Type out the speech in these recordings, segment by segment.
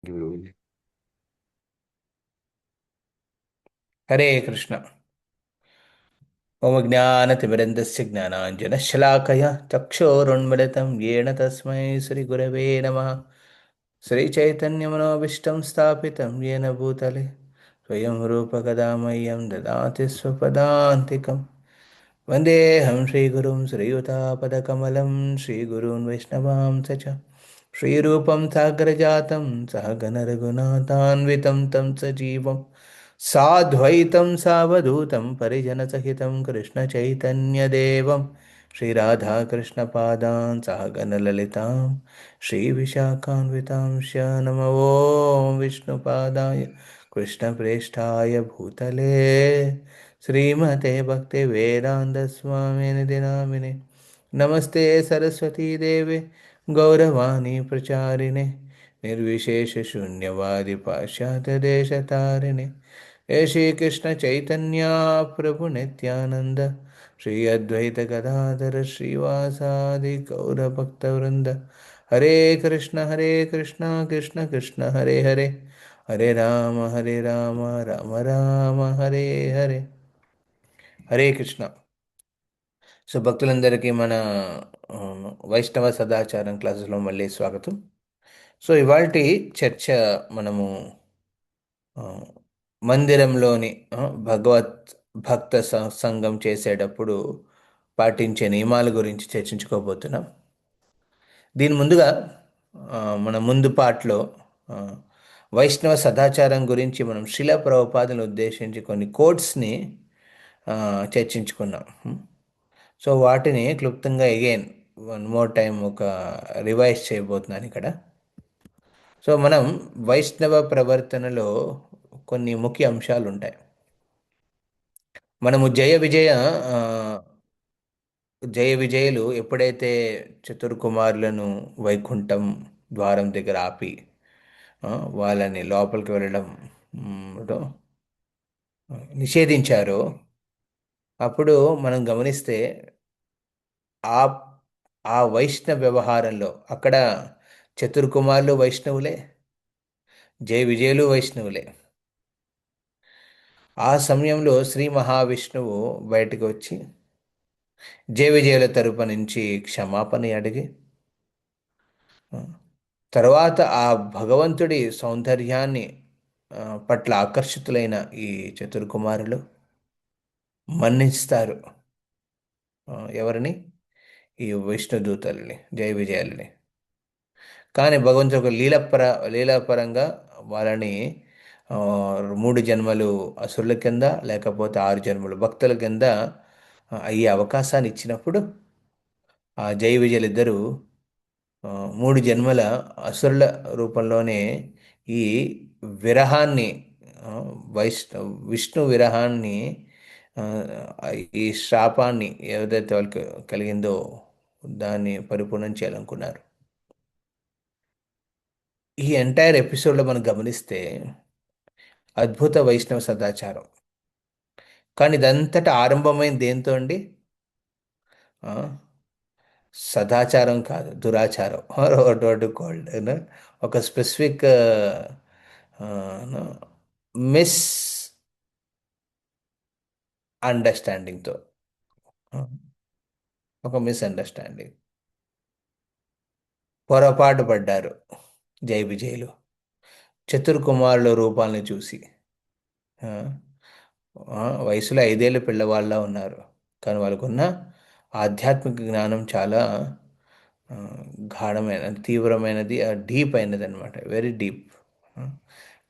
गुरुजी। हरे कृष्ण। ओम ज्ञानतिमिरन्दस्य ज्ञानाञ्जनशलाकया चक्षुरुन्मिलितं येन तस्मै श्रीगुरवे नमः। श्रीचैतन्यमनोभीष्टं स्थापितं येन भूतले स्वयं रूपकदा मह्यं ददाति स्वपदान्तिकम्। वन्देऽहं श्रीगुरुं श्रीयुतापदकमलं श्रीगुरून् वैष्णवांश्च च श्रीरूपं साग्रजातं सहगणरघुनाथान्वितं तं सजीवं साद्वैतं सावधूतं परिजनसहितं कृष्णचैतन्यदेवं श्रीराधाकृष्णपादान् सहगणललितां श्रीविशाखान्वितांश्च नमो विष्णुपादाय कृष्णप्रेष्ठाय भूतले श्रीमते भक्ति वेदांत स्वामी निधि नामिने नमस्ते सरस्वती देवे गौरवाणी प्रचारिणे निर्विशेष शून्यवादि पाश्चात्य देश तारिणे हे श्री कृष्ण चैतन्य प्रभु नित्यानंद श्री अद्वैत गदाधर श्रीवासादि गौर भक्तवृंद हरे कृष्ण कृष्ण कृष्ण हरे हरे हरे राम राम राम हरे हरे హరే కృష్ణ. సో భక్తులందరికీ మన ఆ, వైష్ణవ సదాచారం క్లాసులో మళ్ళీ స్వాగతం. సో ఇవాల్టి చర్చ మనము ఆ, మందిరంలోని భగవత్ భక్త సంఘం చేసేటప్పుడు పాటించే నియమాల గురించి చర్చించుకోబోతున్నాం. దీని ముందుగా మన ముందు పాటలో ఆ, వైష్ణవ సదాచారం గురించి మనం శిలా ప్రభుపాదులను ఉద్దేశించి కొన్ని కోట్స్ని చర్చించుకున్నాం. సో వాటిని క్లుప్తంగా అగైన్ వన్ మోర్ టైం ఒక రివైజ్ చేయబోతున్నాను ఇక్కడ. సో మనం వైష్ణవ ప్రవర్తనలో కొన్ని ముఖ్య అంశాలు ఉంటాయి. మనము ఆ, జయ విజయులు ఎప్పుడైతే చతుర్కుమారులను వైకుంఠం ద్వారం దగ్గర ఆపి ఆ, వాళ్ళని లోపలికి వెళ్ళడం తో నిషేధించారో అప్పుడు మనం గమనిస్తే ఆ ఆ వైష్ణవ వ్యవహారంలో అక్కడ చతుర్కుమారులు వైష్ణవులే, జయ విజయులు వైష్ణవులే. ఆ సమయంలో శ్రీ మహావిష్ణువు బయటకు వచ్చి జయ విజయుల తరపు నుంచి క్షమాపణ అడిగి ఆ, తర్వాత ఆ భగవంతుడి సౌందర్యాన్ని పట్ల ఆకర్షితులైన ఈ చతుర్కుమారులు మన్నిస్తారు. ఎవరిని? ఈ విష్ణుదూతల్ని, జయ విజయాలని. కానీ భగవంతుడు ఒక లీలాపరంగా వాళ్ళని ఆ, 3 జన్మలు అసురుల కింద లేకపోతే 6 జన్మలు భక్తుల కింద అయ్యే అవకాశాన్ని ఇచ్చినప్పుడు ఆ జై విజయులిద్దరూ ఆ, 3 జన్మల అసురుల రూపంలోనే ఈ విరహాన్ని ఆ, విష్ణు విరహాన్ని ఆ, ఈ శాపాన్ని ఏదైతే వాళ్ళకి కలిగిందో దాన్ని పరిపూర్ణం చేయాలనుకున్నారు. ఈ ఎంటైర్ ఎపిసోడ్లో మనం గమనిస్తే అద్భుత వైష్ణవ సదాచారం. కానీ ఇదంతటా ఆరంభమైన దేంతో అండి? ఆ, సదాచారం కాదు, దురాచారం. వాట్ కాల్డ్ ఒక స్పెసిఫిక్ మిస్ అండర్స్టాండింగ్తో, ఒక మిస్అండర్స్టాండింగ్, పొరపాటు పడ్డారు జై విజయులు చతుర్కుమారుల రూపాలని చూసి. ఆ, వయసులో 5 ఏళ్ళ పిల్లవాళ్ళ ఉన్నారు, కానీ వాళ్ళకున్న ఆధ్యాత్మిక జ్ఞానం చాలా ఆ, గాఢమైన, తీవ్రమైనది, డీప్ అయినది అనమాట, వెరీ డీప్.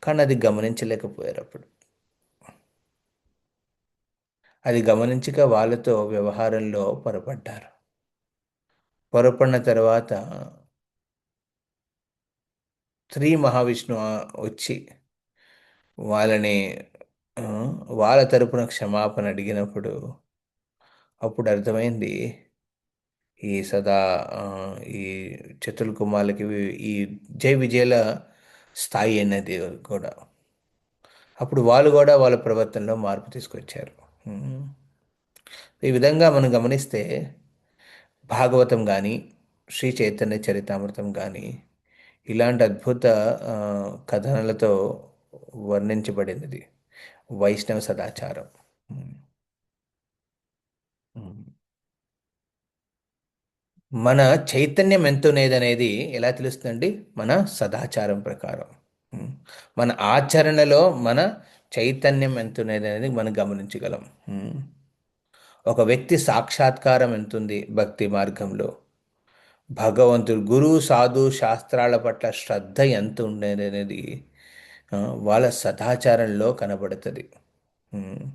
కానీ అది గమనించలేకపోయారు అప్పుడు. అది గమనించక వాళ్ళతో వ్యవహారంలో పొరపడ్డారు. పొరపడిన తర్వాత శ్రీ మహావిష్ణువు వచ్చి వాళ్ళని ఆ, వాళ్ళ తరపున క్షమాపణ అడిగినప్పుడు అప్పుడు అర్థమైంది ఈ సదా ఆ, ఈ చతుర్ కుమార్లకి ఈ జై విజయల స్థాయి అనేది కూడా. అప్పుడు వాళ్ళు కూడా వాళ్ళ ప్రవర్తనలో మార్పు తీసుకొచ్చారు. ఉమ్. ఈ విధంగా మనం గమనిస్తే భాగవతం కానీ శ్రీ చైతన్య చరితామృతం కానీ ఇలాంటి అద్భుత ఆ, కథనాలతో వర్ణించబడినది వైష్ణవ సదాచారం. ఉమ్. ఉమ్. మన చైతన్యం ఎంతునేదనేది ఎలా తెలుస్తుందండి? మన సదాచారం ప్రకారం. ఉమ్. మన ఆచరణలో మన చైతన్యం ఎంతునేది మనం గమనించగలం. ఉమ్. ఒక వ్యక్తి సాక్షాత్కారం ఎంతుంది భక్తి మార్గంలో, భగవంతుడు గురువు సాధు శాస్త్రాల పట్ల శ్రద్ధ ఎంత ఉండేది అనేది ఆ, వాళ్ళ సదాచారంలో కనబడుతుంది. ఉమ్.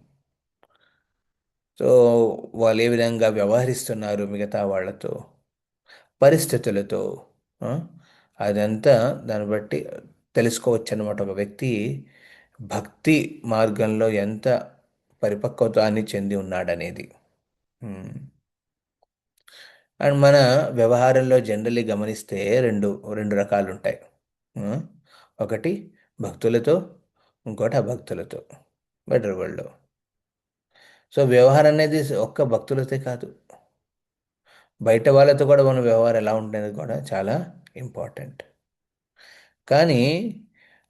సో వాళ్ళు ఏ విధంగా వ్యవహరిస్తున్నారు మిగతా వాళ్ళతో, పరిస్థితులతో, ఆ, అదంతా దాన్ని బట్టి తెలుసుకోవచ్చు అన్నమాట. ఒక వ్యక్తి భక్తి మార్గంలో ఎంత పరిపక్వతాన్ని చెంది ఉన్నాడనేది. ఉమ్. అండ్ మన వ్యవహారంలో జనరల్లీ గమనిస్తే రెండు రెండు రకాలు ఉంటాయి. ఆ, ఒకటి భక్తులతో, ఇంకోటి అభక్తులతో, బెటర్ వరల్డ్లో. సో వ్యవహారం అనేది ఒక్క భక్తులతో కాదు, బయట వాళ్ళతో కూడా మన వ్యవహారం ఎలా ఉంటుంది కూడా చాలా ఇంపార్టెంట్. కానీ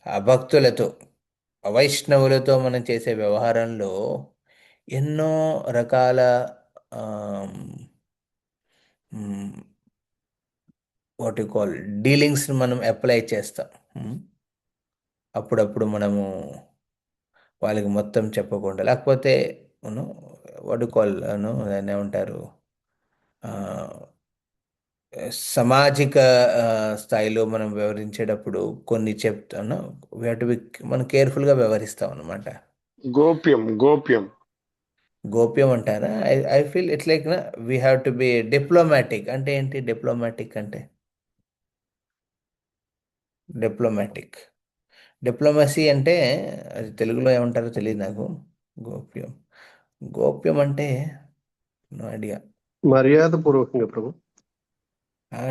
అభక్తులతో, అవైష్ణవులతో మనం చేసే వ్యవహారంలో ఎన్నో రకాల వాట్ యు కాల్ డీలింగ్స్ని మనం అప్లై చేస్తాం. ఉమ్. అప్పుడప్పుడు మనము వాళ్ళకి మొత్తం చెప్పకుండా, లేకపోతే వాట్ యు కాల్ దాన్ని ఏమంటారు, ఆ, సామాజిక స్థాయిలో మనం వ్యవహరించేటప్పుడు కొన్ని చెప్తాను, టు బి మనం కేర్ఫుల్గా వ్యవహరిస్తాం అనమాట. గోప్యం గోప్యం. గోప్యం అంటారా? I feel it's like we have to be diplomatic. అంటే ఏంటి డిప్లొమాటిక్ అంటే? డిప్లొమాటిక్, డిప్లొమసీ అంటే అది తెలుగులో ఏమంటారో తెలియదు నాకు. గోప్యం, గోప్యం అంటే నో ఐడియా. మర్యాద పూర్వకంగా ప్రభు.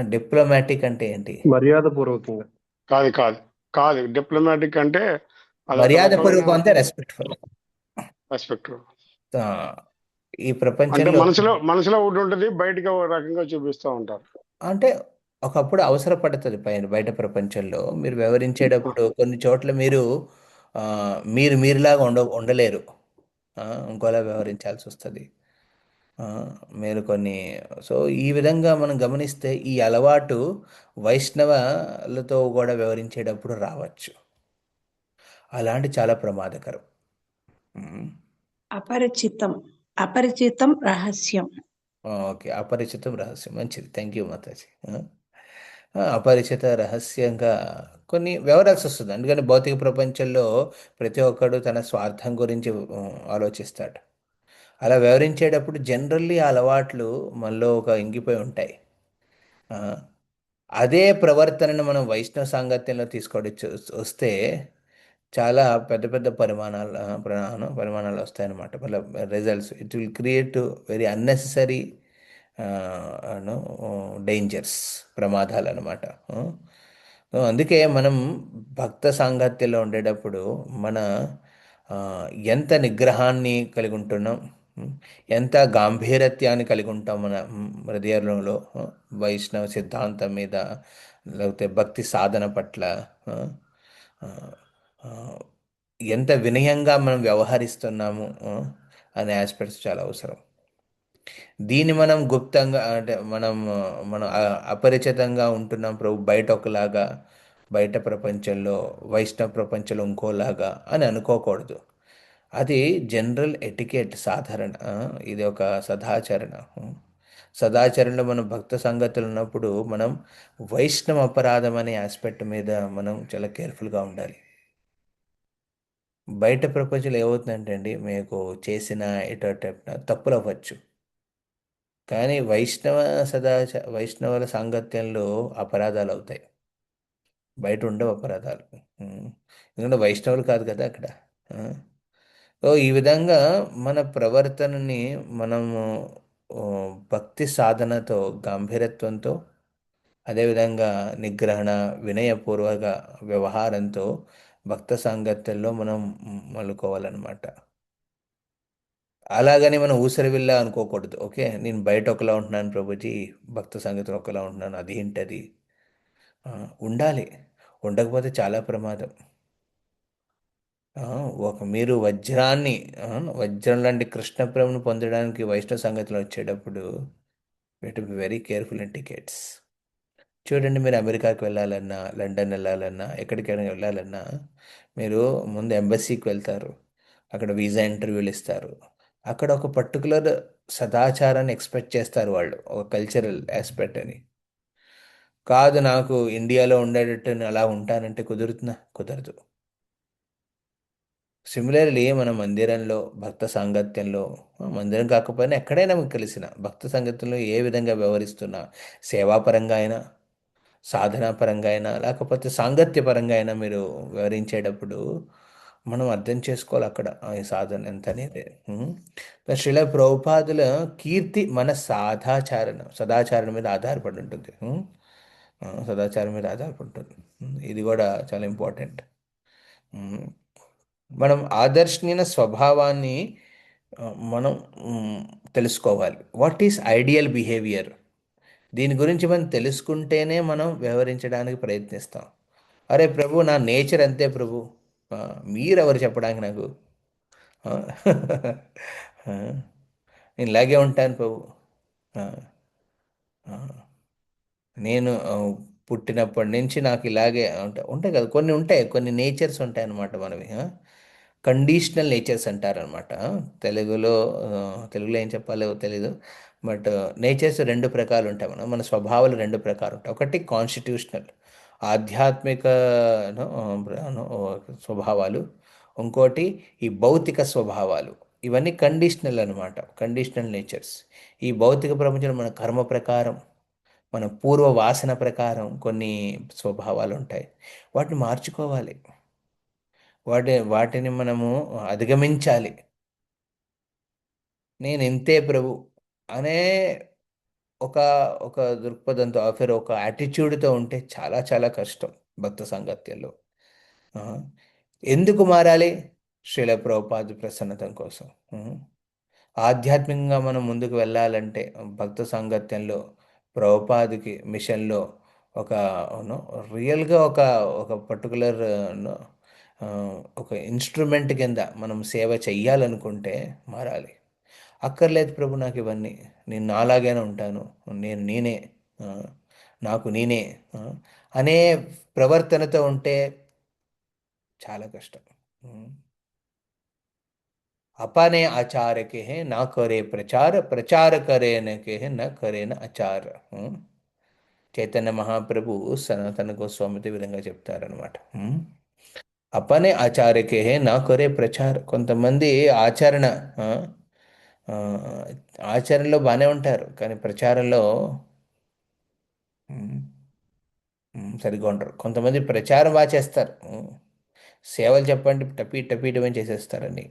డిప్లొమాటిక్ అంటే ఏంటి? మర్యాద పూర్వకంగా. కాదు కాదు కాదు, డిప్లొమాటిక్ అంటే అదొక రకమైన మర్యాదపూర్వకం అంటే రెస్పెక్ట్ఫుల్. రెస్పెక్ట్. ఈ అంటే ప్రపంచంలో మనసులో ఒకటి ఉంటుంది, బయటకి ఒక రకంగా చూపిస్తూ ఉంటారు. అంటే ఒకప్పుడు అవసరపడుతుంది పైన బయట ప్రపంచంలో మీరు వ్యవహరించేటప్పుడు కొన్ని చోట్ల మీరు ఆ, మీరులాగా ఉండలేరు. ఇంకోలా వ్యవహరించాల్సి వస్తుంది. ఆ, మీరు కొన్ని, సో ఈ విధంగా మనం గమనిస్తే ఈ అలవాటు వైష్ణవులతో కూడా వ్యవహరించేటప్పుడు రావచ్చు. అలాంటి చాలా ప్రమాదకరం. ఉమ్. అపరిచితం, అపరిచితం రహస్యం. ఓకే, అపరిచితం రహస్యం మంచిది. Thank you Mataji. అపరిచిత రహస్యంగా కొన్ని వివరాల్సి వస్తుంది. అందుకని భౌతిక ప్రపంచంలో ప్రతి ఒక్కడు తన స్వార్థం గురించి ఆలోచిస్తాడు. అలా వివరించేటప్పుడు జనరల్లీ ఆ అలవాట్లు మనలో ఒక ఇంగిపోయి ఉంటాయి. ఆ, అదే ప్రవర్తనను మనం వైష్ణవ సాంగత్యంలో వస్తే చాలా పెద్ద పెద్ద పరిమాణాలు వస్తాయన్నమాట. మళ్ళీ results it will create very unnecessary dangers, ప్రమాదాలు అనమాట. అందుకే మనం భక్త సాంగత్యంలో ఉండేటప్పుడు మన ఆ, ఎంత నిగ్రహాన్ని కలిగి ఉంటున్నాం, ఉమ్, ఎంత గాంభీర్యత్యాన్ని కలిగి ఉంటాం మన హృదయంలో, వైష్ణవ సిద్ధాంతం మీద, లేకపోతే భక్తి సాధన పట్ల ఆ, ఆ, ఆ, ఎంత వినయంగా మనం వ్యవహరిస్తున్నాము అనే ఆస్పెక్ట్స్ చాలా అవసరం. దీన్ని మనం గుప్తంగా అంటే మనం అపరిచితంగా ఉంటున్నాం ప్రభు, బయట ఒకలాగా, బయట ప్రపంచంలో వైష్ణవ ప్రపంచంలో ఇంకోలాగా అని అనుకోకూడదు. అది జనరల్ ఎటికెట్, సాధారణ ఇది ఒక సదాచరణ. సదాచరణలో మనం భక్త సంగతులు ఉన్నప్పుడు మనం వైష్ణవ అపరాధం అనే ఆస్పెక్ట్ మీద మనం చాలా కేర్ఫుల్గా ఉండాలి. బయట ప్రపంచంలో ఏమవుతుందంటే అండి, మీకు చేసిన ఇటు తప్పులు అవ్వచ్చు, కానీ వైష్ణవుల సాంగత్యంలో అపరాధాలు అవుతాయి. బయట ఉండవు అపరాధాలు. ఉమ్. ఎందుకంటే వైష్ణవులు కాదు కదా అక్కడ. ఆ. సో ఈ విధంగా మన ప్రవర్తనని మనము ఓ, భక్తి సాధనతో, గాంభీర్యత్వంతో, అదేవిధంగా నిగ్రహణ, వినయపూర్వక వ్యవహారంతో భక్త సాంగత్యంలో మనం మలుకోవాలన్నమాట. అలాగని మనం ఊసరవిల్లా అనుకోకూడదు. ఓకే, నేను బయట ఒకలా ఉంటున్నాను ప్రభుజీ, భక్త సంగతిలో ఒకలా ఉంటున్నాను, అది ఏంటది. ఆ, ఉండాలి. ఉండకపోతే చాలా ప్రమాదం. ఆ, మీరు వజ్రాన్ని, వజ్రం లాంటి కృష్ణప్రేమను పొందడానికి వైష్ణవ సంగతిలో వచ్చేటప్పుడు to be very careful in tickets. చూడండి, మీరు అమెరికాకి వెళ్ళాలన్నా, లండన్ వెళ్ళాలన్నా, ఎక్కడికైనా వెళ్ళాలన్నా మీరు ముందు ఎంబసీకి వెళ్తారు. అక్కడ వీసా ఇంటర్వ్యూలు ఇస్తారు. అక్కడ ఒక పర్టికులర్ సదాచారాన్ని ఎక్స్పెక్ట్ చేస్తారు వాళ్ళు, ఒక కల్చరల్ ఆస్పెక్ట్ అని. కాదు, నాకు ఇండియాలో ఉండేటట్టు నేను అలా ఉంటానంటే కుదురుతుందా? కుదరదు. సిమిలర్లీ మన మందిరంలో భక్త సాంగత్యంలో, మందిరం కాకపోయినా ఎక్కడైనా మీకు కలిసిన భక్త సాంగత్యంలో ఏ విధంగా వ్యవహరిస్తున్నా, సేవాపరంగా అయినా, సాధనా పరంగా అయినా, లేకపోతే సాంగత్య పరంగా అయినా మీరు వివరించేటప్పుడు మనం అర్థం చేసుకోవాలి అక్కడ ఈ సాధన ఎంత అనేది. శ్రీల ప్రభుపాదుల కీర్తి మన సదాచారం మీద ఆధారపడి ఉంటుంది. సదాచారం మీద ఆధారపడి ఉంటుంది. ఇది కూడా చాలా ఇంపార్టెంట్. మనం ఆదర్శనీయ స్వభావాన్ని మనం తెలుసుకోవాలి. What is ideal behaviour? దీని గురించి మనం తెలుసుకుంటేనే మనం వ్యవహరించడానికి ప్రయత్నిస్తాం. అరే ప్రభు, నా నేచర్ అంతే ప్రభు, మీరెవరు చెప్పడానికి నాకు? ఆ, ఆ, నేను ఇలాగే ఉంటాను ప్రభు. ఆ, ఆ, నేను పుట్టినప్పటి నుంచి నాకు ఇలాగే ఉంటాయి కదా, కొన్ని ఉంటాయి, కొన్ని నేచర్స్ ఉంటాయి అన్నమాట మనవి. కండిషనల్ నేచర్స్ అంటారనమాట తెలుగులో. తెలుగులో ఏం చెప్పాలో తెలీదు. బట్ నేచర్స్ రెండు ప్రకారాలు ఉంటాయి. మన స్వభావాలు రెండు ప్రకారం ఉంటాయి. ఒకటి కాన్స్టిట్యూషనల్, ఆధ్యాత్మిక ను, ను, స్వభావాలు. ఇంకోటి ఈ భౌతిక స్వభావాలు. ఇవన్నీ కండిషనల్ అనమాట, కండిషనల్ నేచర్స్. ఈ భౌతిక ప్రపంచంలో మన కర్మ ప్రకారం, మన పూర్వ వాసన ప్రకారం కొన్ని స్వభావాలు ఉంటాయి. వాటిని మార్చుకోవాలి. వాటిని మనము అధిగమించాలి. నేను ఇంతే ప్రభు అనే ఒక ఒక దృక్పథంతో, ఒక యాటిట్యూడ్తో ఉంటే చాలా చాలా కష్టం భక్త సాంగత్యంలో. ఆ, ఎందుకు మారాలి? శ్రీల ప్రభుపాద ప్రసన్నత కోసం. ఆధ్యాత్మికంగా మనం ముందుకు వెళ్ళాలంటే భక్త సాంగత్యంలో, ప్రభుపాదికి మిషన్లో ఒక రియల్గా ఒక ఒక పర్టికులర్ ఒక ఇన్స్ట్రుమెంట్ కింద మనం సేవ చెయ్యాలనుకుంటే మారాలి. అక్కర్లేదు ప్రభు నాకు ఇవన్నీ, నేను నాలాగానే ఉంటాను, నేనే, ఆ, నాకు నేనే, అనే ప్రవర్తనతో ఉంటే చాలా కష్టం. अपने आचार के हैं ना करे प्रचार, प्रचार करे न के हैं न करे न ఆచార. చైతన్య మహాప్రభు సనాతన గోస్వామితో ఈ విధంగా చెప్తారనమాట. అపనే ఆచార్యకే హే నా కొరే ప్రచార్. కొంతమంది ఆచరణ, ఆ, ఆ, ఆచరణలో బాగానే ఉంటారు, కానీ ప్రచారంలో ఉమ్, సరిగ్గా ఉంటారు. కొంతమంది ప్రచారం బాగా చేస్తారు, సేవలు చెప్పండి టపీ టపీటమని చేసేస్తారని.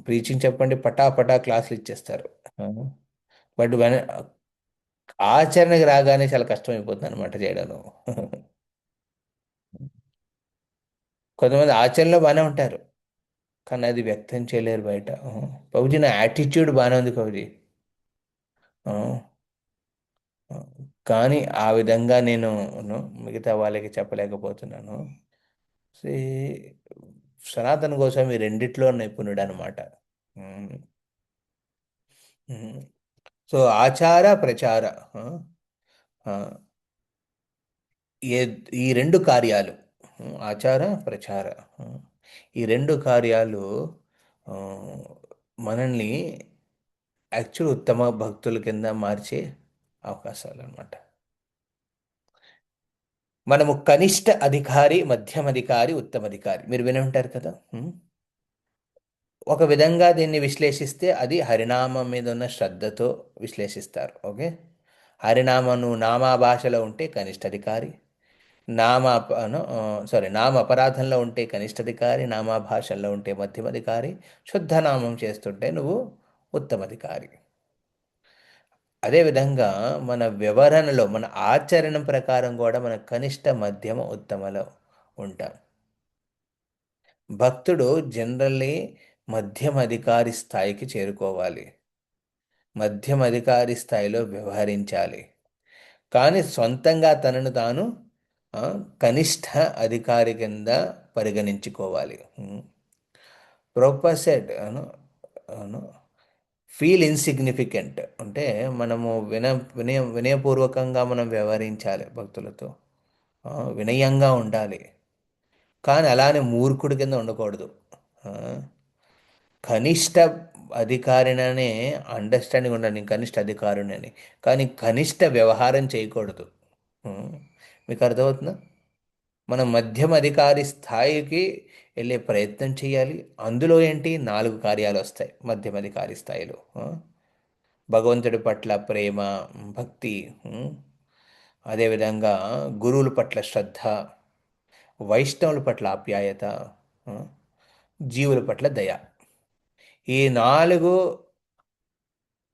ప్రీచింగ్ చెప్పండి పటా పటా క్లాసులు ఇచ్చేస్తారు. బట్ ఆచరణకు రాగానే చాలా కష్టమైపోతుంది అనమాట చేయడం. కొంతమంది ఆచరణలో బాగానే ఉంటారు, కానీ అది వ్యక్తం చేయలేరు బయట. పౌజీ, నా యాటిట్యూడ్ బాగానే ఉంది పౌజీ, ఆ, ఆ, కానీ ఆ విధంగా నేను మిగతా వాళ్ళకి చెప్పలేకపోతున్నాను. సనాతన కోసం ఈ రెండిట్లో నిపుణుడు అనమాట. సో ఆచార ప్రచార, ఆ, ఆ, ఏ ఈ రెండు కార్యాలు, ఆచార ప్రచార, ఈ రెండు కార్యాలు ఆ, మనల్ని యాక్చువల్ ఉత్తమ భక్తుల కింద మార్చే అవకాశాలు అనమాట. మనము కనిష్ట అధికారి, మధ్యం అధికారి, ఉత్తమ అధికారి, మీరు విని ఉంటారు కదా. ఒక విధంగా దీన్ని విశ్లేషిస్తే అది హరినామం మీద ఉన్న శ్రద్ధతో విశ్లేషిస్తారు. ఓకే, హరినామను నామా భాషలో ఉంటే కనిష్ట అధికారి, నామ అపరాధంలో ఉంటే కనిష్టాధికారి, నామాభాషల్లో ఉంటే మధ్యమాధికారి, శుద్ధనామం చేస్తుంటే నువ్వు ఉత్తమాధికారి. అదేవిధంగా మన వ్యవహరణలో, మన ఆచరణ ప్రకారం కూడా మన కనిష్ట, మధ్యమ, ఉత్తమలో ఉంటాం. భక్తుడు జనరల్లీ మధ్యమ అధికారి స్థాయికి చేరుకోవాలి, మధ్యమ అధికారి స్థాయిలో వ్యవహరించాలి. కానీ సొంతంగా తనను తాను ఆ, కనిష్ట అధికారి కింద పరిగణించుకోవాలి. ప్రొపసెడ్ ఫీల్ ఇన్సిగ్నిఫికెంట్ అంటే మనము వినయపూర్వకంగా మనం వ్యవహరించాలి భక్తులతో, వినయంగా ఉండాలి. కానీ అలానే మూర్ఖుడి కింద ఉండకూడదు. ఆ, కనిష్ట అధికారిననే అండర్స్టాండింగ్ ఉండాలి, నేను కనిష్ట అధికారిని అని. కానీ కనిష్ట వ్యవహారం చేయకూడదు. ఉం. మీకు అర్థమవుతుందా? మనం మధ్యమ అధికారి స్థాయికి వెళ్ళే ప్రయత్నం చేయాలి. అందులో ఏంటి 4 కార్యాలు వస్తాయి మధ్యమ అధికారి స్థాయిలో. భగవంతుడి పట్ల ప్రేమ, భక్తి, అదేవిధంగా గురువుల పట్ల శ్రద్ధ, వైష్ణవుల పట్ల ఆప్యాయత, ఆ, జీవుల పట్ల దయ. ఈ 4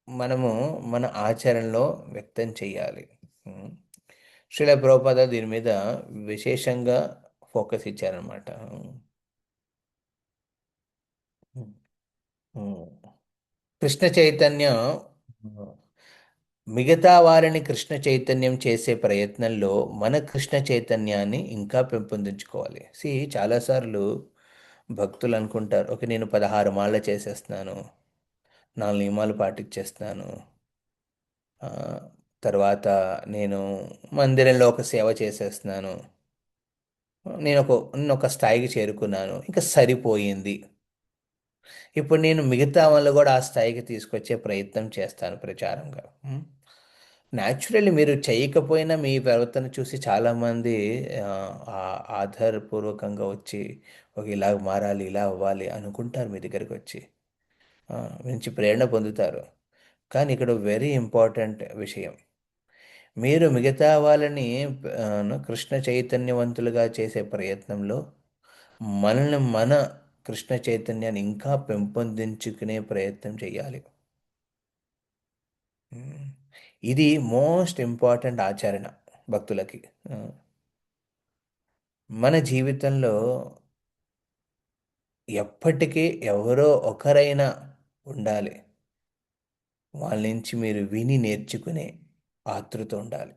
మనము మన ఆచరణలో వ్యక్తం చేయాలి. ఉం. శ్రీల ప్రభుపాద దీని మీద విశేషంగా ఫోకస్ ఇచ్చారనమాట. కృష్ణ చైతన్య మిగతా వారిని కృష్ణ చైతన్యం చేసే ప్రయత్నంలో మన కృష్ణ చైతన్యాన్ని ఇంకా పెంపొందించుకోవాలి. చాలాసార్లు భక్తులు అనుకుంటారు, ఓకే నేను 16 మాల చేసేస్తున్నాను, 4 నియమాలు పాటించేస్తున్నాను, ఆ, తర్వాత నేను మందిరంలో ఒక సేవ చేసేస్తున్నాను, నేను ఒక స్థాయికి చేరుకున్నాను, ఇంకా సరిపోయింది, ఇప్పుడు నేను మిగతా వాళ్ళు కూడా ఆ స్థాయికి తీసుకొచ్చే ప్రయత్నం చేస్తాను ప్రచారంగా. న్యాచురల్లీ మీరు చేయకపోయినా మీ ప్రవర్తన చూసి చాలామంది ఆ, ఆధారపూర్వకంగా వచ్చి ఒక ఇలా మారాలి, ఇలా అవ్వాలి అనుకుంటారు మీ దగ్గరికి వచ్చి, మంచి ప్రేరణ పొందుతారు. కానీ ఇక్కడ వెరీ ఇంపార్టెంట్ విషయం, మీరు మిగతా వాళ్ళని కృష్ణ చైతన్యవంతులుగా చేసే ప్రయత్నంలో మనల్ని మన కృష్ణ చైతన్యాన్ని ఇంకా పెంపొందించుకునే ప్రయత్నం చేయాలి. ఉమ్. ఇది మోస్ట్ ఇంపార్టెంట్ ఆచరణ భక్తులకి. ఆ, మన జీవితంలో ఎప్పటికీ ఎవరో ఒకరైనా ఉండాలి, వాళ్ళ నుంచి మీరు విని నేర్చుకునే ఆతృత ఉండాలి.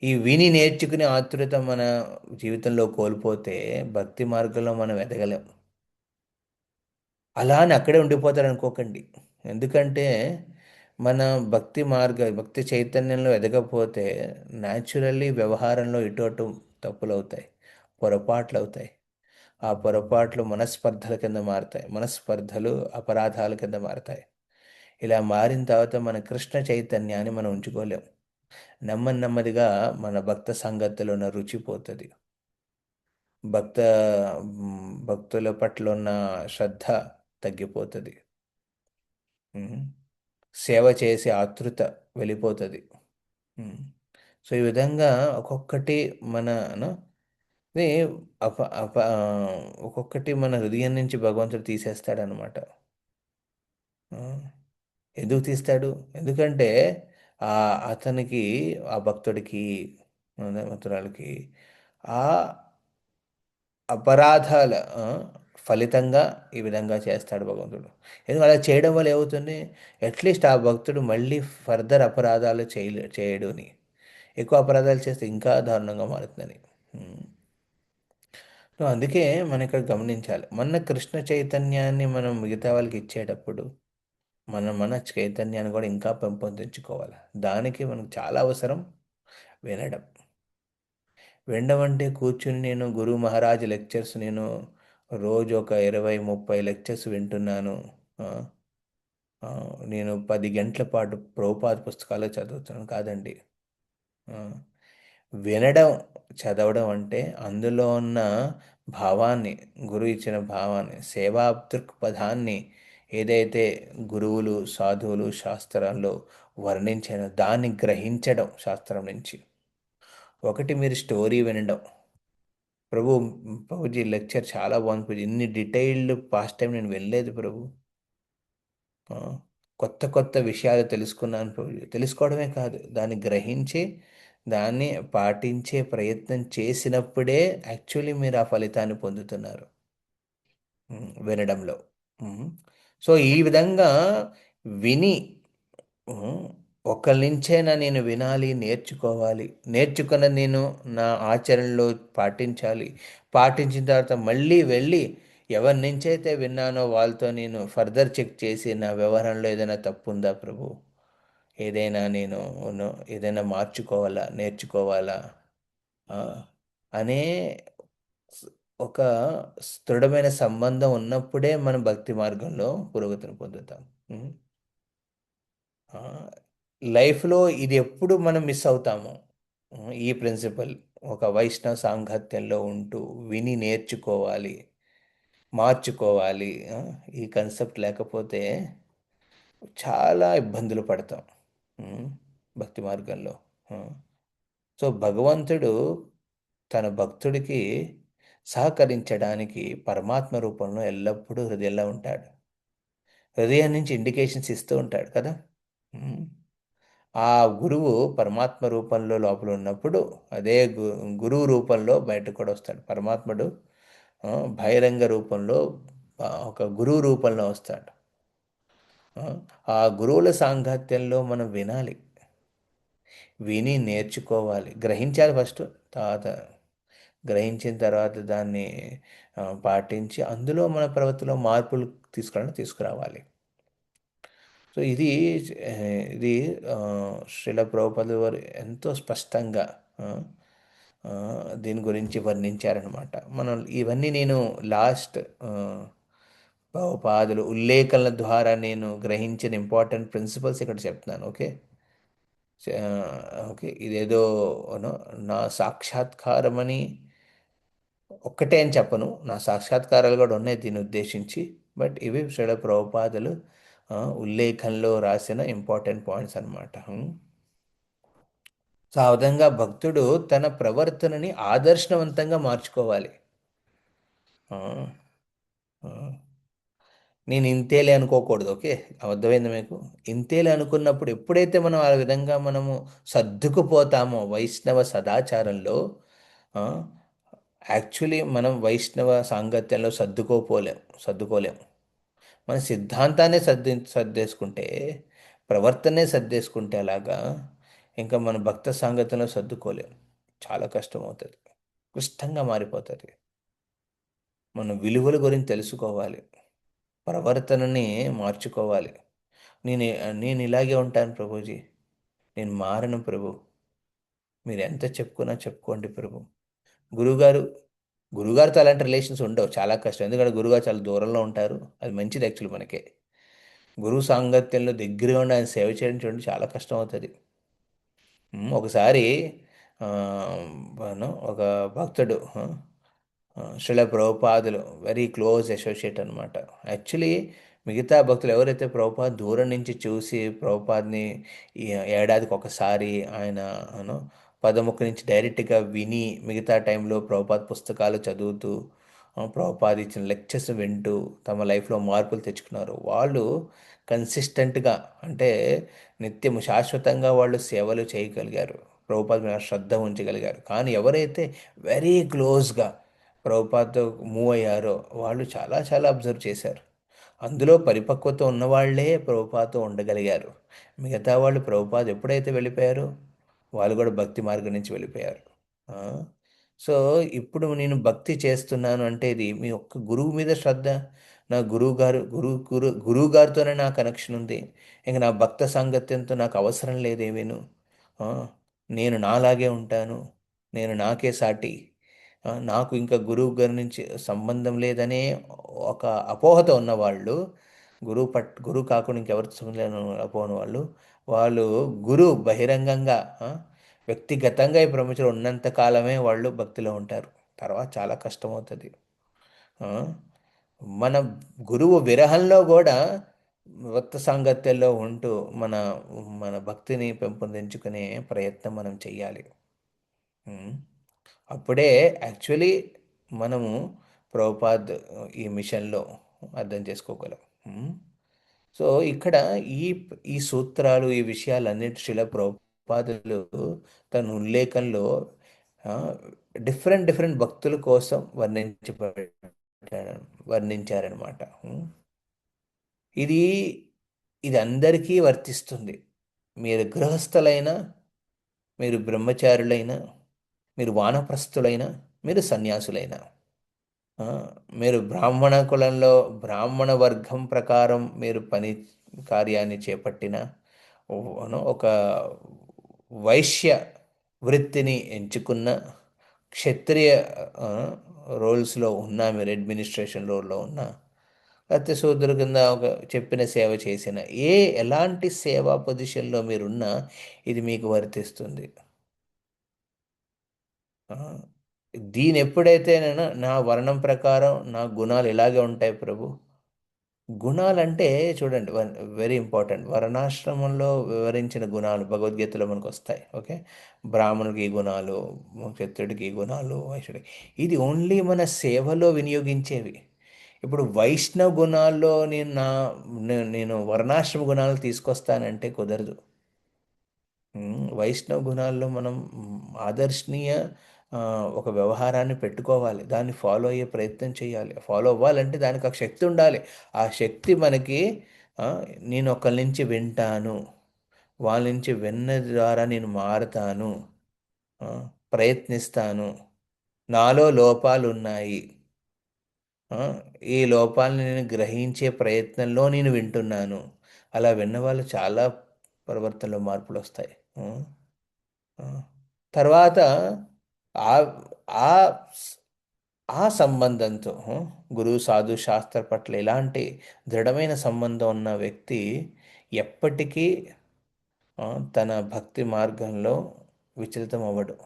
ఈ విని నేర్చుకునే ఆతృత మన జీవితంలో కోల్పోతే భక్తి మార్గంలో మనం ఎదగలేం. అలా అని అక్కడే ఉండిపోతారు అనుకోకండి. ఎందుకంటే మన భక్తి చైతన్యంలో ఎదగకపోతే న్యాచురల్లీ వ్యవహారంలో ఇటు అటు తప్పులు అవుతాయి, పొరపాట్లు అవుతాయి. ఆ పొరపాట్లు మనస్పర్ధల కింద మారుతాయి, మనస్పర్ధలు అపరాధాల కింద మారుతాయి. ఇలా మారిన తర్వాత మన కృష్ణ చైతన్యాన్ని మనం ఉంచుకోలేం. నెమ్మదిగా మన భక్త సంగతిలో ఉన్న రుచి పోతుంది, భక్త భక్తుల పట్ల ఉన్న శ్రద్ధ తగ్గిపోతుంది, ఉమ్. సేవ చేసే ఆతృత వెళ్ళిపోతుంది. సో ఈ విధంగా ఒక్కొక్కటి మన ను, ఇది అప అప ఒక్కొక్కటి మన హృదయం నుంచి భగవంతుడు తీసేస్తాడనమాట. ఎందుకు తీస్తాడు? ఎందుకంటే ఆ అతనికి, ఆ భక్తుడికి, భక్తురాలకి ఆ అపరాధాల ఫలితంగా ఈ విధంగా చేస్తాడు భగవంతుడు. ఎందుకంటే అలా చేయడం వల్ల ఏమవుతుంది, అట్లీస్ట్ ఆ భక్తుడు మళ్ళీ ఫర్దర్ అపరాధాలు చేయడు అని. ఎక్కువ అపరాధాలు చేస్తే ఇంకా దారుణంగా మారుతుందని. ఉమ్. సో అందుకే మనం ఇక్కడ గమనించాలి, మన కృష్ణ చైతన్యాన్ని మనం మిగతా వాళ్ళకి ఇచ్చేటప్పుడు మన చైతన్యాన్ని కూడా ఇంకా పెంపొందించుకోవాలి. దానికి మనకు చాలా అవసరం వినడం. వినడం అంటే కూర్చుని నేను గురు మహారాజ్ లెక్చర్స్ నేను రోజు ఒక 20-30 లెక్చర్స్ వింటున్నాను, ఆ, ఆ, నేను 10 గంటల పాటు ప్రభుపాద పుస్తకాలు చదువుతున్నాను కాదండి. ఆ, వినడం, చదవడం అంటే అందులో ఉన్న భావాన్ని, గురువు ఇచ్చిన భావాన్ని, సేవా దృక్పథాన్ని ఏదైతే గురువులు సాధువులు శాస్త్రాల్లో వర్ణించారో దాన్ని గ్రహించడం శాస్త్రం నుంచి. ఒకటి మీరు స్టోరీ వినడం, ప్రభు ప్రభుజీ లెక్చర్ చాలా బాగుంది ప్రభుజీ, ఇన్ని డీటెయిల్డ్ పాస్ట్ టైం నేను వెళ్ళలేదు ప్రభు, ఆ, కొత్త కొత్త విషయాలు తెలుసుకున్నాను ప్రభుజీ. తెలుసుకోవడమే కాదు, దాన్ని గ్రహించి దాన్ని పాటించే ప్రయత్నం చేసినప్పుడే యాక్చువల్లీ మీరు ఆ ఫలితాన్ని పొందుతున్నారు వినడంలో. సో ఈ విధంగా విని ఒకరి నుంచైనా నేను వినాలి, నేర్చుకోవాలి. నేర్చుకున్న నేను నా ఆచరణలో పాటించాలి. పాటించిన తర్వాత మళ్ళీ వెళ్ళి ఎవరి నుంచైతే విన్నానో వాళ్ళతో నేను ఫర్దర్ చెక్ చేసి నా వ్యవహారంలో ఏదైనా తప్పు ఉందా ప్రభు, ఏదైనా నేను ఏదైనా మార్చుకోవాలా, నేర్చుకోవాలా ఆ, అనే స్- ఒక దృఢమైన సంబంధం ఉన్నప్పుడే మనం భక్తి మార్గంలో పురోగతిని పొందుతాం. ఉం? ఆ, లైఫ్లో ఇది ఎప్పుడు మనం మిస్ అవుతాము. ఈ ప్రిన్సిపల్ ఒక వైష్ణవ సాంగత్యంలో ఉంటూ విని నేర్చుకోవాలి, మార్చుకోవాలి. ఈ కన్సెప్ట్ లేకపోతే చాలా ఇబ్బందులు పడతాం ఉం, భక్తి మార్గంలో. ఆ, సో భగవంతుడు తన భక్తుడికి సహకరించడానికి పరమాత్మ రూపంలో ఎల్లప్పుడూ హృదయంలో ఉంటాడు. హృదయం నుంచి ఇండికేషన్స్ ఇస్తూ ఉంటాడు కదా. ఉం. ఆ గురువు పరమాత్మ రూపంలో లోపల ఉన్నప్పుడు అదే గురువు రూపంలో బయటకు కూడా వస్తాడు పరమాత్ముడు. ఆ, బహిరంగ రూపంలో ఒక గురువు రూపంలో వస్తాడు. ఆ, ఆ గురువుల సాంగత్యంలో మనం వినాలి, విని నేర్చుకోవాలి, గ్రహించాలి ఫస్ట్. తర్వాత గ్రహించిన తర్వాత దాన్ని పాటించి అందులో మన ప్రవర్తనలో మార్పులు తీసుకురావాలి. సో ఆ, ఇది శ్రీల ప్రభుపాదుల వారు ఎంతో స్పష్టంగా ఆ, ఆ, దీని గురించి వర్ణించారనమాట. మనం ఇవన్నీ నేను లాస్ట్ ప్రభుపాదులు ఉల్లేఖనల ద్వారా నేను గ్రహించిన ఇంపార్టెంట్ ప్రిన్సిపల్స్ ఇక్కడ చెప్తున్నాను. ఓకే. ఆ, ఓకే, ఇదేదో యూనో నా సాక్షాత్కారమని ఒక్కటే అని చెప్పను, నా సాక్షాత్కారాలు కూడా ఉన్నాయి దీన్ని ఉద్దేశించి. బట్ ఇవి శ్రీల ప్రభుపాదులు ఉల్లేఖంలో రాసిన ఇంపార్టెంట్ పాయింట్స్ అన్నమాట. సో ఆ విధంగా భక్తుడు తన ప్రవర్తనని ఆదర్శవంతంగా మార్చుకోవాలి. ఆ, ఆ. నేను ఇంతేలే అనుకోకూడదు. ఓకే, అర్థమైంది మీకు? ఇంతేలే అనుకున్నప్పుడు ఎప్పుడైతే మనం ఆ విధంగా మనము సర్దుకుపోతామో వైష్ణవ సదాచారంలో, యాక్చువల్లీ మనం వైష్ణవ సాంగత్యంలో సర్దుకోలేం. మన సిద్ధాంతాన్ని సర్దేసుకుంటే, ప్రవర్తనే సర్దేసుకుంటే అలాగా ఇంకా మన భక్త సాంగత్యంలో సర్దుకోలేం. చాలా కష్టం అవుతుంది, క్లిష్టంగా మారిపోతుంది. మన విలువల గురించి తెలుసుకోవాలి, ప్రవర్తనని మార్చుకోవాలి. నేను నేను ఇలాగే ఉంటాను ప్రభుజీ, నేను మారను ప్రభు, మీరు ఎంత చెప్పుకున్నా చెప్పుకోండి ప్రభు. గురువుగారు గురుగారితో అలాంటి రిలేషన్స్ ఉండవు, చాలా కష్టం. ఎందుకంటే గురుగారు చాలా దూరంలో ఉంటారు. అది మంచిది యాక్చువల్లీ మనకే. గురువు సాంగత్యంలో దగ్గరగా ఉండి ఆయన సేవ చేయడం చూడండి, చాలా కష్టం అవుతుంది. ఒకసారి ఆ, ఒక భక్తుడు శ్రీల ప్రభుపాదులు వెరీ క్లోజ్ అసోసియేట్ అనమాట. యాక్చువల్లీ మిగతా భక్తులు ఎవరైతే ప్రభుపాద్ దూరం నుంచి చూసి ప్రభుపాద్ని ఈ ఏడాదికి ఒకసారి ఆయన పదముఖ నుంచి డైరెక్ట్గా విని మిగతా టైంలో ప్రభుపాద్ పుస్తకాలు చదువుతూ ప్రభుపాద్ ఇచ్చిన లెక్చర్స్ వింటూ తమ లైఫ్లో మార్పులు తెచ్చుకున్నారు. వాళ్ళు కన్సిస్టెంట్గా, అంటే నిత్యము శాశ్వతంగా వాళ్ళు సేవలు చేయగలిగారు, ప్రభుపాద్ మీద శ్రద్ధ ఉంచగలిగారు. కానీ ఎవరైతే వెరీ క్లోజ్గా ప్రభుపాద్తో మూవ్ అయ్యారో వాళ్ళు చాలా చాలా అబ్జర్వ్ చేశారు. అందులో పరిపక్వత ఉన్నవాళ్లే ప్రభుపాద్తో ఉండగలిగారు. మిగతా వాళ్ళు ప్రభుపాద్ ఎప్పుడైతే వెళ్ళిపోయారో వాళ్ళు కూడా భక్తి మార్గం నుంచి వెళ్ళిపోయారు. ఆ, సో ఇప్పుడు నేను భక్తి చేస్తున్నాను అంటే ఇది మీ ఒక్క గురువు మీద శ్రద్ధ. నా గురువు గారితోనే నా కనెక్షన్ ఉంది, ఇంకా నా భక్త సాంగత్యంతో నాకు అవసరం లేదేమీను. ఆ, నేను నాలాగే ఉంటాను, నేను నాకే సాటి, నాకు ఇంకా గురువు గారి నుంచి సంబంధం లేదనే ఒక అపోహతో ఉన్నవాళ్ళు, గురువు కాకుండా ఇంకెవరితో సంబంధం లేని అపోహన వాళ్ళు, వాళ్ళు గురువు బహిరంగంగా వ్యక్తిగతంగా ఈ ప్రపంచంలో ఉన్నంత కాలమే వాళ్ళు భక్తిలో ఉంటారు. తర్వాత చాలా కష్టమవుతుంది. ఆ, మన గురువు విరహంలో కూడా భక్త సాంగత్యంలో ఉంటూ మన మన భక్తిని పెంపొందించుకునే ప్రయత్నం మనం చెయ్యాలి. ఉమ్. అప్పుడే యాక్చువల్లీ మనము ప్రభుపాద్ ఈ మిషన్లో అర్థం చేసుకోగలం. సో ఇక్కడ ఈ ఈ సూత్రాలు, ఈ విషయాలన్నిటి శ్రీల ప్రభుపాదులు తన ఉల్లేఖంలో డిఫరెంట్ డిఫరెంట్ భక్తుల కోసం వర్ణించారనమాట. ఇది ఇది అందరికీ వర్తిస్తుంది. మీరు గృహస్థులైనా, మీరు బ్రహ్మచారులైనా, మీరు వానప్రస్థులైనా, మీరు సన్యాసులైనా, ఆ, మీరు బ్రాహ్మణ కులంలో బ్రాహ్మణ వర్గం ప్రకారం మీరు పని కార్యాన్ని చేపట్టిన, ఒక వైశ్య వృత్తిని ఎంచుకున్న, క్షత్రియ రోల్స్లో ఉన్నా, మీరు అడ్మినిస్ట్రేషన్ రోల్లో ఉన్నా, లేకపోతే శూద్రుల కింద ఒక చెప్పిన సేవ చేసిన, ఎలాంటి సేవా పొజిషన్లో మీరున్నా ఇది మీకు వర్తిస్తుంది. ఆ, దీని ఎప్పుడైతే నేను నా వర్ణం ప్రకారం నా గుణాలు ఇలాగే ఉంటాయి ప్రభు. గుణాలంటే చూడండి, వెరీ ఇంపార్టెంట్. వర్ణాశ్రమంలో వివరించిన గుణాలు భగవద్గీతలో మనకు వస్తాయి. ఓకే, బ్రాహ్మణుడికి ఈ గుణాలు, క్షత్రుడికి ఈ గుణాలు, వైశ్యుడికి, ఇది ఓన్లీ మన సేవలో వినియోగించేవి. ఇప్పుడు వైష్ణవ గుణాల్లో నేను వర్ణాశ్రమ గుణాలు తీసుకొస్తానంటే కుదరదు. వైష్ణవ గుణాల్లో మనం ఆదర్శనీయ ఆ, ఒక వ్యవహారాన్ని పెట్టుకోవాలి, దాన్ని ఫాలో అయ్యే ప్రయత్నం చేయాలి. ఫాలో అవ్వాలంటే దానికి ఆ శక్తి ఉండాలి. ఆ శక్తి మనకి, ఆ, నేను ఒకరి నుంచి వింటాను, వాళ్ళ నుంచి విన్న ద్వారా నేను మారుతాను, ఆ, ప్రయత్నిస్తాను, నాలో లోపాలు ఉన్నాయి, ఆ, ఈ లోపాలను నేను గ్రహించే ప్రయత్నంలో నేను వింటున్నాను. అలా విన్న వాళ్ళు చాలా ప్రవర్తనలో మార్పులు వస్తాయి. ఆ, తర్వాత ఆ ఆ ఆ సంబంధంతో, గురువు సాధు శాస్త్ర పట్ల ఇలాంటి దృఢమైన సంబంధం ఉన్న వ్యక్తి ఎప్పటికీ ఆ, తన భక్తి మార్గంలో విచలితం అవ్వడు.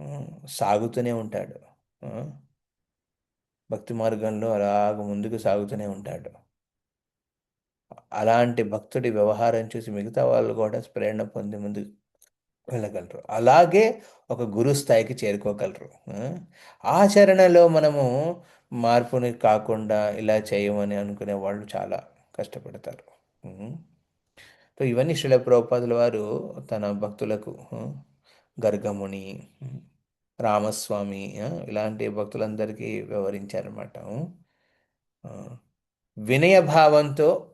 ఆ, సాగుతూనే ఉంటాడు. ఆ, భక్తి మార్గంలో అలాగ ముందుకు సాగుతూనే ఉంటాడు. అలాంటి భక్తుడి వ్యవహారం చూసి మిగతా వాళ్ళు కూడా ప్రేరణ పొంది ముందుకు వెళ్ళగలరు. అలాగే ఒక గురు స్థాయికి చేరుకోగలరు. ఆచరణలో మనము మార్పుని కాకుండా ఇలా చేయమని అనుకునే వాళ్ళు చాలా కష్టపడతారు. ఉమ్. సో ఇవన్నీ శ్రీల ప్రభుపాదుల వారు తన భక్తులకు, గర్గముని, రామస్వామి, ఇలాంటి భక్తులందరికీ వివరించారన్నమాట. ఆ, వినయ భావంతో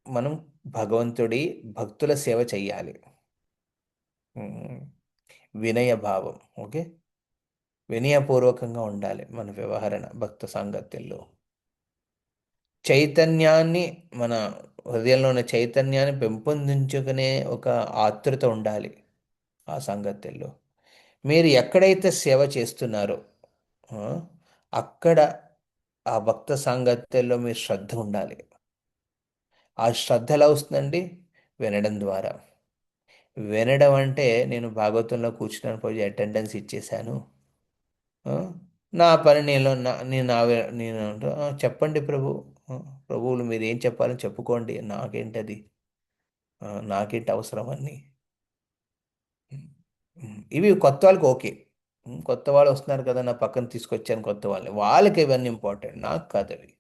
మనం భగవంతుడి భక్తుల సేవ చెయ్యాలి. ఉమ్. వినయ భావం, ఓకే, వినయపూర్వకంగా ఉండాలి మన వ్యవహరణ భక్త సాంగత్యంలో. చైతన్యాన్ని, మన హృదయంలో ఉన్న చైతన్యాన్ని పెంపొందించుకునే ఒక ఆతృత ఉండాలి ఆ సాంగత్యంలో. మీరు ఎక్కడైతే సేవ చేస్తున్నారో, ఆ, అక్కడ ఆ భక్త సాంగత్యంలో మీరు శ్రద్ధ ఉండాలి. ఆ శ్రద్ధ ఎలా వస్తుందండి? వినడం ద్వారా. వినడం అంటే నేను భాగవతంలో కూర్చున్నాను, పోయి అటెండెన్స్ ఇచ్చేశాను, ఆ, నా పని చెప్పండి ప్రభు, ఆ, ప్రభువులు మీరు ఏం చెప్పాలని చెప్పుకోండి, నాకేంటది, నాకేంటి అవసరం అన్నీ. ఇవి కొత్త వాళ్ళకి ఓకే. కొత్త వాళ్ళు వస్తున్నారు కదా, నా పక్కన తీసుకొచ్చాను కొత్త వాళ్ళని, వాళ్ళకి ఇవన్నీ ఇంపార్టెంట్, నాకు కాదు అవి.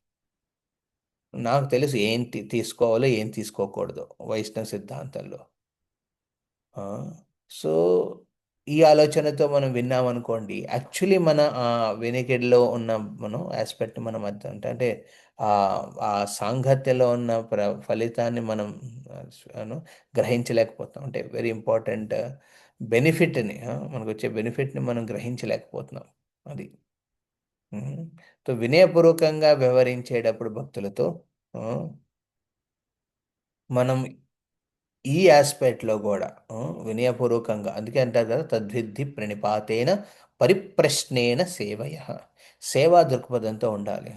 నాకు తెలుసు ఏం తీసుకోవాలో ఏం తీసుకోకూడదు వైష్ణవ సిద్ధాంతంలో. ఆ, సో ఈ ఆలోచనతో మనం విన్నామనుకోండి, యాక్చువల్లీ మన ఆ వెనుకడిలో ఉన్న మనం ఆస్పెక్ట్ మనం అంటే ఆ ఆ సాంగత్యంలో ఉన్న ఫలితాన్ని మనం గ్రహించలేకపోతున్నాం. అంటే వెరీ ఇంపార్టెంట్ బెనిఫిట్ని, మనకు వచ్చే బెనిఫిట్ని మనం గ్రహించలేకపోతున్నాం. అది. ఉమ్. సో వినయపూర్వకంగా వ్యవహరించేటప్పుడు భక్తులతో, ఆ, మనం ఈ ఆస్పెక్ట్లో కూడా వినయపూర్వకంగా, అందుకే అంటారు కదా, తద్విద్ధి ప్రణిపాతేన పరిప్రశ్నేన సేవయ. సేవా దృక్పథంతో ఉండాలి.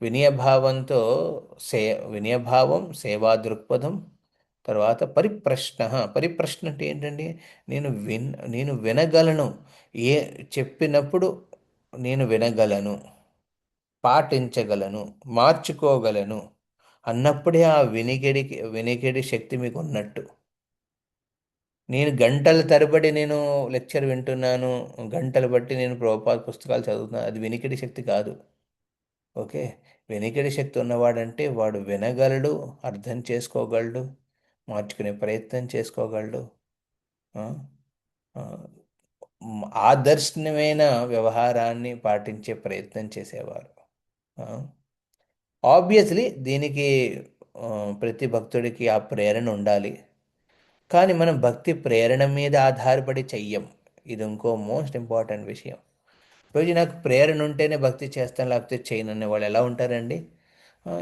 వినయభావంతో, సే వినయభావం, సేవా దృక్పథం, తర్వాత పరిప్రశ్న. పరిప్రశ్న అంటే ఏంటండి? నేను వినగలను, ఏ చెప్పినప్పుడు నేను వినగలను, పాటించగలను, మార్చుకోగలను అన్నప్పుడే ఆ వినికిడి శక్తి మీకు ఉన్నట్టు. నేను గంటల తరబడి నేను లెక్చర్ వింటున్నాను, గంటలు బట్టి నేను ప్రభుపాద పుస్తకాలు చదువుతున్నాను, అది వినికిడి శక్తి కాదు. ఓకే, వినికిడి శక్తి ఉన్నవాడంటే వాడు వినగలడు, అర్థం చేసుకోగలడు, మార్చుకునే ప్రయత్నం చేసుకోగలడు. ఆ, ఆ, ఆదర్శనమైన వ్యవహారాన్ని పాటించే ప్రయత్నం చేసేవారు. ఆబ్వియస్లీ దీనికి ప్రతి భక్తుడికి ఆ ప్రేరణ ఉండాలి. కానీ మనం భక్తి ప్రేరణ మీద ఆధారపడి చెయ్యం. ఇది ఇంకో మోస్ట్ ఇంపార్టెంట్ విషయం. రోజు నాకు ప్రేరణ ఉంటేనే భక్తి చేస్తాను, లేకపోతే చేయను అనే వాళ్ళు ఎలా ఉంటారండి?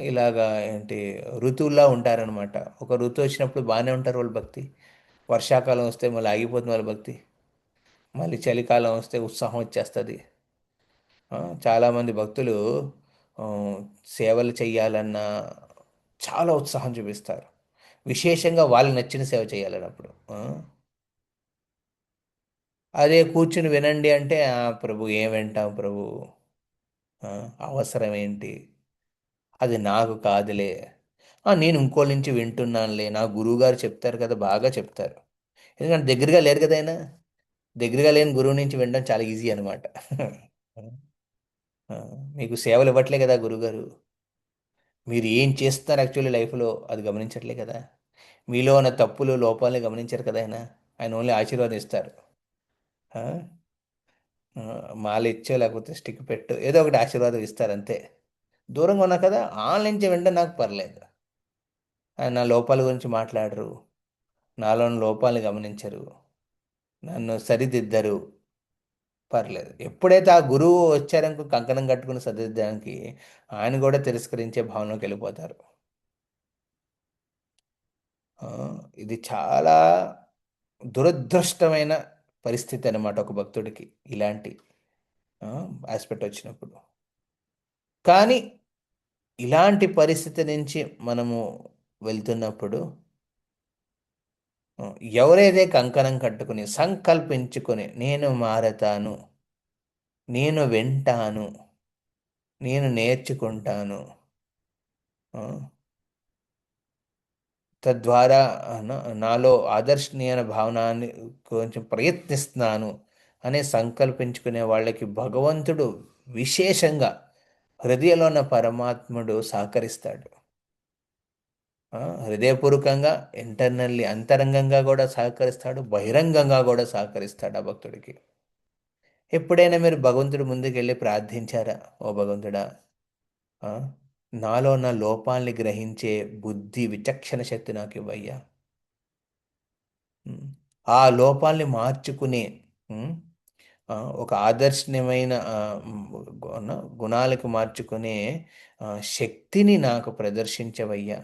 ఇలాగా ఏంటి, ఋతువుల్లా ఉంటారనమాట. ఒక ఋతువు వచ్చినప్పుడు బాగానే ఉంటారు వాళ్ళ భక్తి, వర్షాకాలం వస్తే మళ్ళీ ఆగిపోతుంది వాళ్ళ భక్తి, మళ్ళీ చలికాలం వస్తే ఉత్సాహం వచ్చేస్తుంది. చాలామంది భక్తులు ఆ, సేవలు చెయ్యాలన్నా చాలా ఉత్సాహం చూపిస్తారు, విశేషంగా వాళ్ళకి నచ్చిన సేవ చేయాలన్నప్పుడు. అదే కూర్చుని వినండి అంటే, ప్రభు ఏం వింటాం ప్రభు, ఆ, అవసరం ఏంటి, అది నాకు కాదులే, నేను ఇంకోళ్ళ నుంచి వింటున్నానులే, నా గురువుగారు చెప్తారు కదా, బాగా చెప్తారు. ఎందుకంటే దగ్గరగా లేరు కదా ఆయన. దగ్గరగా లేని గురువు నుంచి వినడం చాలా ఈజీ అనమాట. మీకు సేవలు ఇవ్వట్లే కదా గురువుగారు, మీరు ఏం చేస్తున్నారు యాక్చువల్లీ లైఫ్లో అది గమనించట్లే కదా, మీలో ఉన్న తప్పులు లోపాలని గమనించారు కదా ఆయన. ఆయన ఓన్లీ ఆశీర్వాదం ఇస్తారు. ఆ? ఆ, మాల ఇచ్చో లేకపోతే స్టిక్ పెట్టు, ఏదో ఒకటి ఆశీర్వాదం ఇస్తారు అంతే. దూరంగా ఉన్నా కదా, వాళ్ళ నుంచి వినడం నాకు పర్లేదు. ఆయన నా లోపాల గురించి మాట్లాడరు, నాలోని లోపాలను గమనించరు, నన్ను సరిదిద్దరు, పర్లేదు. ఎప్పుడైతే ఆ గురువు వచ్చారనుకో కంకణం కట్టుకుని సరిదిద్దడానికి, ఆయన కూడా తిరస్కరించే భావనలోకి వెళ్ళిపోతారు. ఆ, ఇది చాలా దురదృష్టమైన పరిస్థితి అన్నమాట ఒక భక్తుడికి, ఇలాంటి ఆస్పెక్ట్ వచ్చినప్పుడు. కానీ ఇలాంటి పరిస్థితి నుంచి మనము వెళ్తున్నప్పుడు, ఎవరైతే కంకణం కట్టుకుని సంకల్పించుకొని నేను మారతాను, నేను వింటాను, నేను నేర్చుకుంటాను, ఆ, తద్వారా నాలో ఆదర్శనీయ భావనాన్ని కొంచెం ప్రయత్నిస్తున్నాను అనే సంకల్పించుకునే వాళ్ళకి భగవంతుడు విశేషంగా హృదయంలో ఉన్న పరమాత్ముడు సహకరిస్తాడు. హృదయపూర్వకంగా, ఇంటర్నల్లీ అంతరంగంగా కూడా సహకరిస్తాడు, బహిరంగంగా కూడా సహకరిస్తాడు ఆ భక్తుడికి. ఎప్పుడైనా మీరు భగవంతుడి ముందుకు వెళ్ళి ప్రార్థించారా, ఓ భగవంతుడా, ఆ, నాలో ఉన్న లోపాల్ని గ్రహించే బుద్ధి విచక్షణ శక్తి నాకు ఇవ్వయ్యా, ఉమ్, ఆ లోపాల్ని మార్చుకునే ఉమ్, ఒక ఆదర్శనీయమైన గుణాలకు మార్చుకునే శక్తిని నాకు ప్రదర్శించవయ్యా,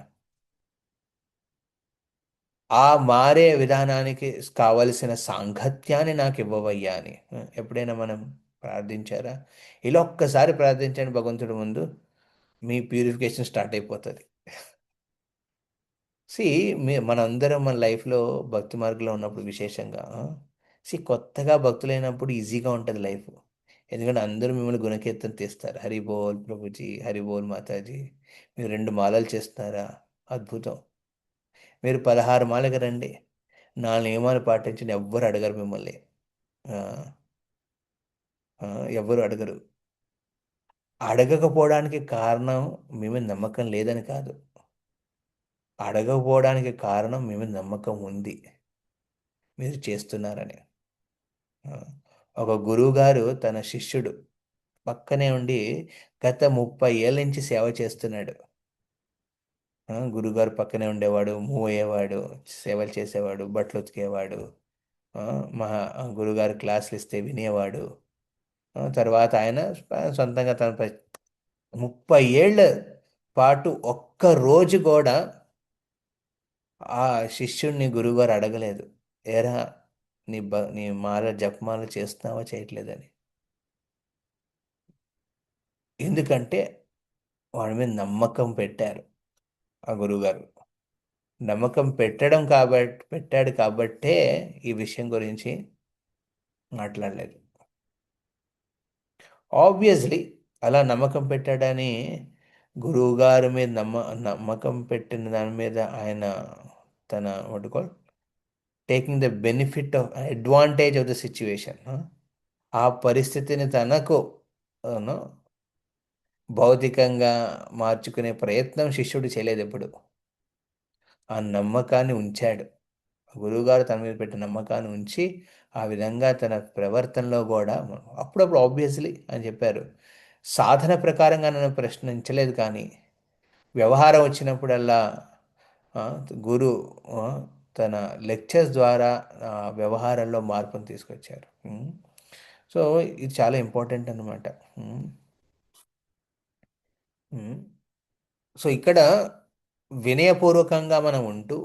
ఆ మారే విధానానికి కావలసిన సాంగత్యాన్ని నాకు ఇవ్వవయ్యా అని ఎప్పుడైనా మనం ప్రార్థించారా? ఇలా ఒక్కసారి ప్రార్థించండి భగవంతుడి ముందు, మీ ప్యూరిఫికేషన్ స్టార్ట్ అయిపోతుంది. సి మనందరం మన లైఫ్లో భక్తి మార్గంలో ఉన్నప్పుడు విశేషంగా కొత్తగా భక్తులైనప్పుడు ఈజీగా ఉంటుంది లైఫ్. ఎందుకంటే అందరూ మిమ్మల్ని గుణకీర్తన తీస్తారు, హరి బోల్ ప్రభుజీ, హరి బోల్ మాతాజీ, మీరు 2 మాలలు చేస్తున్నారా, అద్భుతం. మీరు 16 మాలకి రండి, 4 నియమాలు పాటించండి, ఎవ్వరు అడగరు మిమ్మల్ని. ఆ, ఎవ్వరు అడగరు. అడగకపోవడానికి కారణం మీ మీద నమ్మకం లేదని కాదు, అడగకపోవడానికి కారణం మీ మీద నమ్మకం ఉంది, మీరు చేస్తున్నారని. ఆ, ఒక గురువు గారు తన శిష్యుడు పక్కనే ఉండి గత 30 ఏళ్ళ నుంచి సేవ చేస్తున్నాడు. గురుగారు పక్కనే ఉండేవాడు, మూవ్ అయ్యేవాడు, సేవలు చేసేవాడు, బట్టలు ఉతికేవాడు, ఆ, మహా గురుగారు క్లాసులు ఇస్తే వినేవాడు. తర్వాత ఆయన సొంతంగా 30 ఏళ్ళ పాటు ఒక్క రోజు కూడా ఆ శిష్యుడిని గురువుగారు అడగలేదు, ఏరా నీ మాల జపమాల చేస్తున్నావా చేయట్లేదని. ఎందుకంటే వాడి మీద నమ్మకం పెట్టారు ఆ గురువుగారు. నమ్మకం పెట్టాడు కాబట్టే ఈ విషయం గురించి మాట్లాడలేదు. ఆబ్వియస్లీ అలా నమ్మకం పెట్టాడని గురువుగారి మీద నమ్మకం పెట్టిన దాని మీద ఆయన తన what taking the benefit of advantage of the situation, ఆ పరిస్థితిని తనకు భౌతికంగా మార్చుకునే ప్రయత్నం శిష్యుడు చేయలేదు ఎప్పుడు. ఆ నమ్మకాన్ని ఉంచాడు, గురువుగారు తన మీద పెట్టిన నమ్మకాన్ని ఉంచి ఆ విధంగా తన ప్రవర్తనలో కూడా అప్పుడప్పుడు ఆబ్వియస్లీ అని చెప్పారు, సాధన ప్రకారంగా నన్ను ప్రశ్నించలేదు కానీ వ్యవహారం వచ్చినప్పుడల్లా ఆ, గురు ఆ, తన లెక్చర్స్ ద్వారా వ్యవహారంలో మార్పును తీసుకొచ్చారు. సో ఇది చాలా ఇంపార్టెంట్ అన్నమాట. సో ఇక్కడ వినయపూర్వకంగా మనం ఉంటూ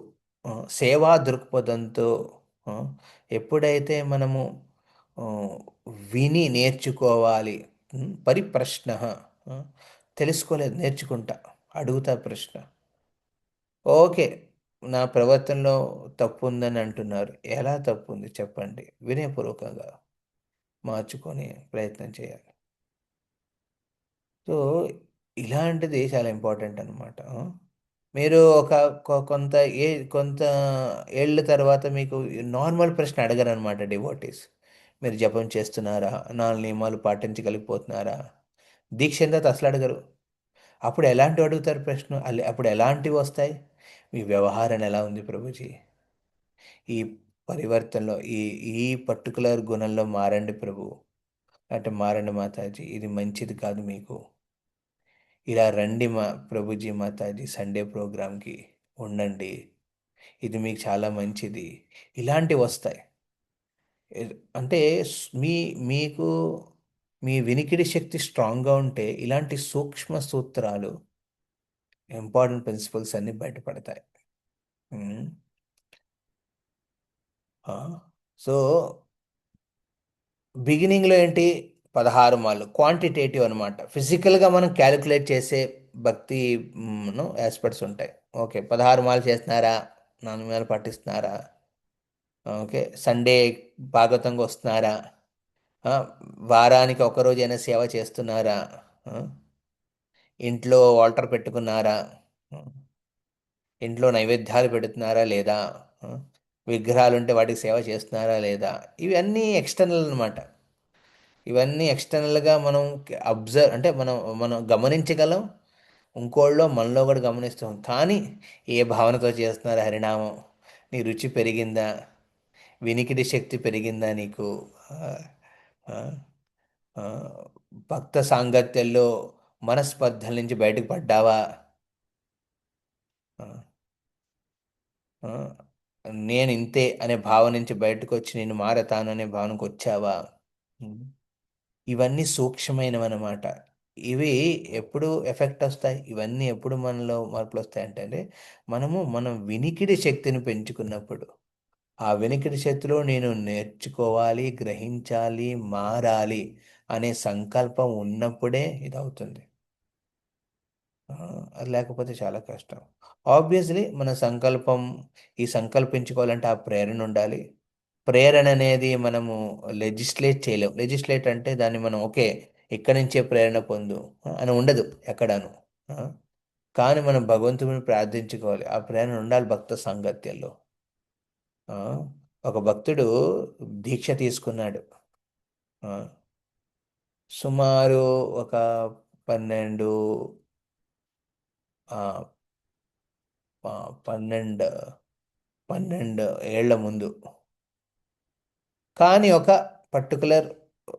సేవా దృక్పథంతో ఆ, ఎప్పుడైతే మనము ఆ, విని నేర్చుకోవాలి. పరిప్రశ్న తెలుసుకోలేదు నేర్చుకుంటా, అడుగుతా ప్రశ్న. ఓకే, నా ప్రవర్తనలో తప్పు ఉందని అంటున్నారు, ఎలా తప్పు ఉంది చెప్పండి, వినయపూర్వకంగా మార్చుకొని ప్రయత్నం చేయాలి. సో ఇలాంటిది చాలా ఇంపార్టెంట్ అనమాట. మీరు ఒక కొంత కొంత ఏళ్ళ తర్వాత మీకు నార్మల్ ప్రశ్న అడగరు అనమాట డివోటీస్. మీరు జపం చేస్తున్నారా, 4 నియమాలు పాటించగలిగిపోతున్నారా, దీక్ష ఎంత అసలు అడగరు. అప్పుడు ఎలాంటివి అడుగుతారు ప్రశ్న, అప్పుడు ఎలాంటివి వస్తాయి? మీ వ్యవహారం ఎలా ఉంది ప్రభుజీ, ఈ పరివర్తనలో ఈ ఈ పర్టికులర్ గుణంలో మారండి ప్రభు, అంటే మారండి మాతాజీ, ఇది మంచిది కాదు మీకు, ఇలా రండి మా ప్రభుజీ మాతాజీ సండే ప్రోగ్రామ్కి ఉండండి, ఇది మీకు చాలా మంచిది, ఇలాంటివి వస్తాయి. అంటే మీకు మీ వినికిడి శక్తి స్ట్రాంగ్గా ఉంటే ఇలాంటి సూక్ష్మ సూత్రాలు, ఇంపార్టెంట్ ప్రిన్సిపల్స్ అన్నీ బయటపడతాయి. ఉమ్. ఆ, సో బిగినింగ్లో ఏంటి, 16 మాలు క్వాంటిటేటివ్ అనమాట. ఫిజికల్గా మనం క్యాలిక్యులేట్ చేసే భక్తి ఆస్పెక్ట్స్ ఉంటాయి. ఓకే, 16 మాలు చేస్తున్నారా, 4 నియమాలు పాటిస్తున్నారా, ఓకే సండే భాగవతంగా వస్తున్నారా, ఆ, వారానికి ఒకరోజైనా సేవ చేస్తున్నారా, ఆ, ఇంట్లో వాల్టర్ పెట్టుకున్నారా, ఆ, ఇంట్లో నైవేద్యాలు పెడుతున్నారా లేదా, ఆ, విగ్రహాలు ఉంటే వాటికి సేవ చేస్తున్నారా లేదా, ఇవన్నీ ఎక్స్టర్నల్ అనమాట. ఇవన్నీ ఎక్స్టర్నల్గా మనం అబ్జర్వ్, అంటే మనం మనం గమనించగలం, ఇంకోళ్ళలో మనలో కూడా గమనిస్తాం. కానీ ఏ భావనతో చేస్తున్నారు హరినామం, నీ రుచి పెరిగిందా, వినికిడి శక్తి పెరిగిందా నీకు, ఆ, ఆ, ఆ, భక్త సాంగత్యంలో మనస్పర్ధల నుంచి బయటకు పడ్డావా, ఆ, ఆ, నేను ఇంతే అనే భావన నుంచి బయటకు వచ్చి నేను మారతాను అనే భావనకు వచ్చావా. ఇవన్నీ సూక్ష్మమైనవన్నమాట. ఇవి ఎప్పుడు ఎఫెక్ట్ వస్తాయి, ఇవన్నీ ఎప్పుడు మనలో మార్పులు వస్తాయి అంటే మనం వినికిడి శక్తిని పెంచుకున్నప్పుడు, ఆ వినికిడి శక్తిలో నేను నేర్చుకోవాలి, గ్రహించాలి, మారాలి అనే సంకల్పం ఉన్నప్పుడే ఇది అవుతుంది. అది లేకపోతే చాలా కష్టం. ఆబ్వియస్లీ మన సంకల్పం, ఈ సంకల్పించుకోవాలంటే ఆ ప్రేరణ ఉండాలి. ప్రేరణ అనేది మనము లెజిస్లేట్ చేయలేం. లెజిస్లేట్ అంటే దాన్ని మనం ఓకే ఇక్కడి నుంచే ప్రేరణ పొందు అని ఉండదు ఎక్కడాను. ఆ, కానీ మనం భగవంతుడిని ప్రార్థించుకోవాలి, ఆ ప్రేరణ ఉండాలి భక్త సాంగత్యంలో. ఆ, ఒక భక్తుడు దీక్ష తీసుకున్నాడు. ఆ, సుమారు ఒక 12 ఆ, ఆ, 12 12 ఏళ్ల ముందు. కానీ ఒక పర్టికులర్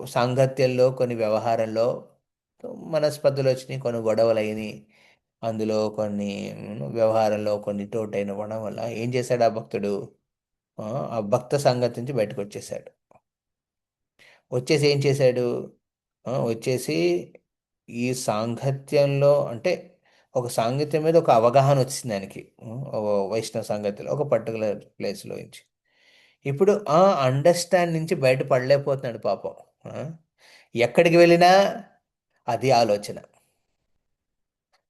సాంగత్యంలో కొన్ని వ్యవహారంలో మనస్పర్ధలు వచ్చినాయి, కొన్ని గొడవలు అయినాయి, అందులో కొన్ని వ్యవహారంలో కొన్ని తోటైన వడం వల్ల ఏం చేశాడు ఆ భక్తుడు, ఆ ఆ భక్త సాంగత్యం నుంచి బయటకు వచ్చేసాడు. వచ్చేసి ఏం చేశాడు, వచ్చేసి ఈ సాంగత్యంలో అంటే ఒక సాంగత్యం మీద ఒక అవగాహన వచ్చింది ఆయనకి. ఒక వైష్ణవ సాంగత్యంలో ఒక పర్టికులర్ ప్లేస్లో నుంచి ఇప్పుడు ఆ అండర్స్టాండ్ నుంచి బయటపడలేకపోతున్నాడు పాపం. ఆ, ఎక్కడికి వెళ్ళినా అది ఆలోచన,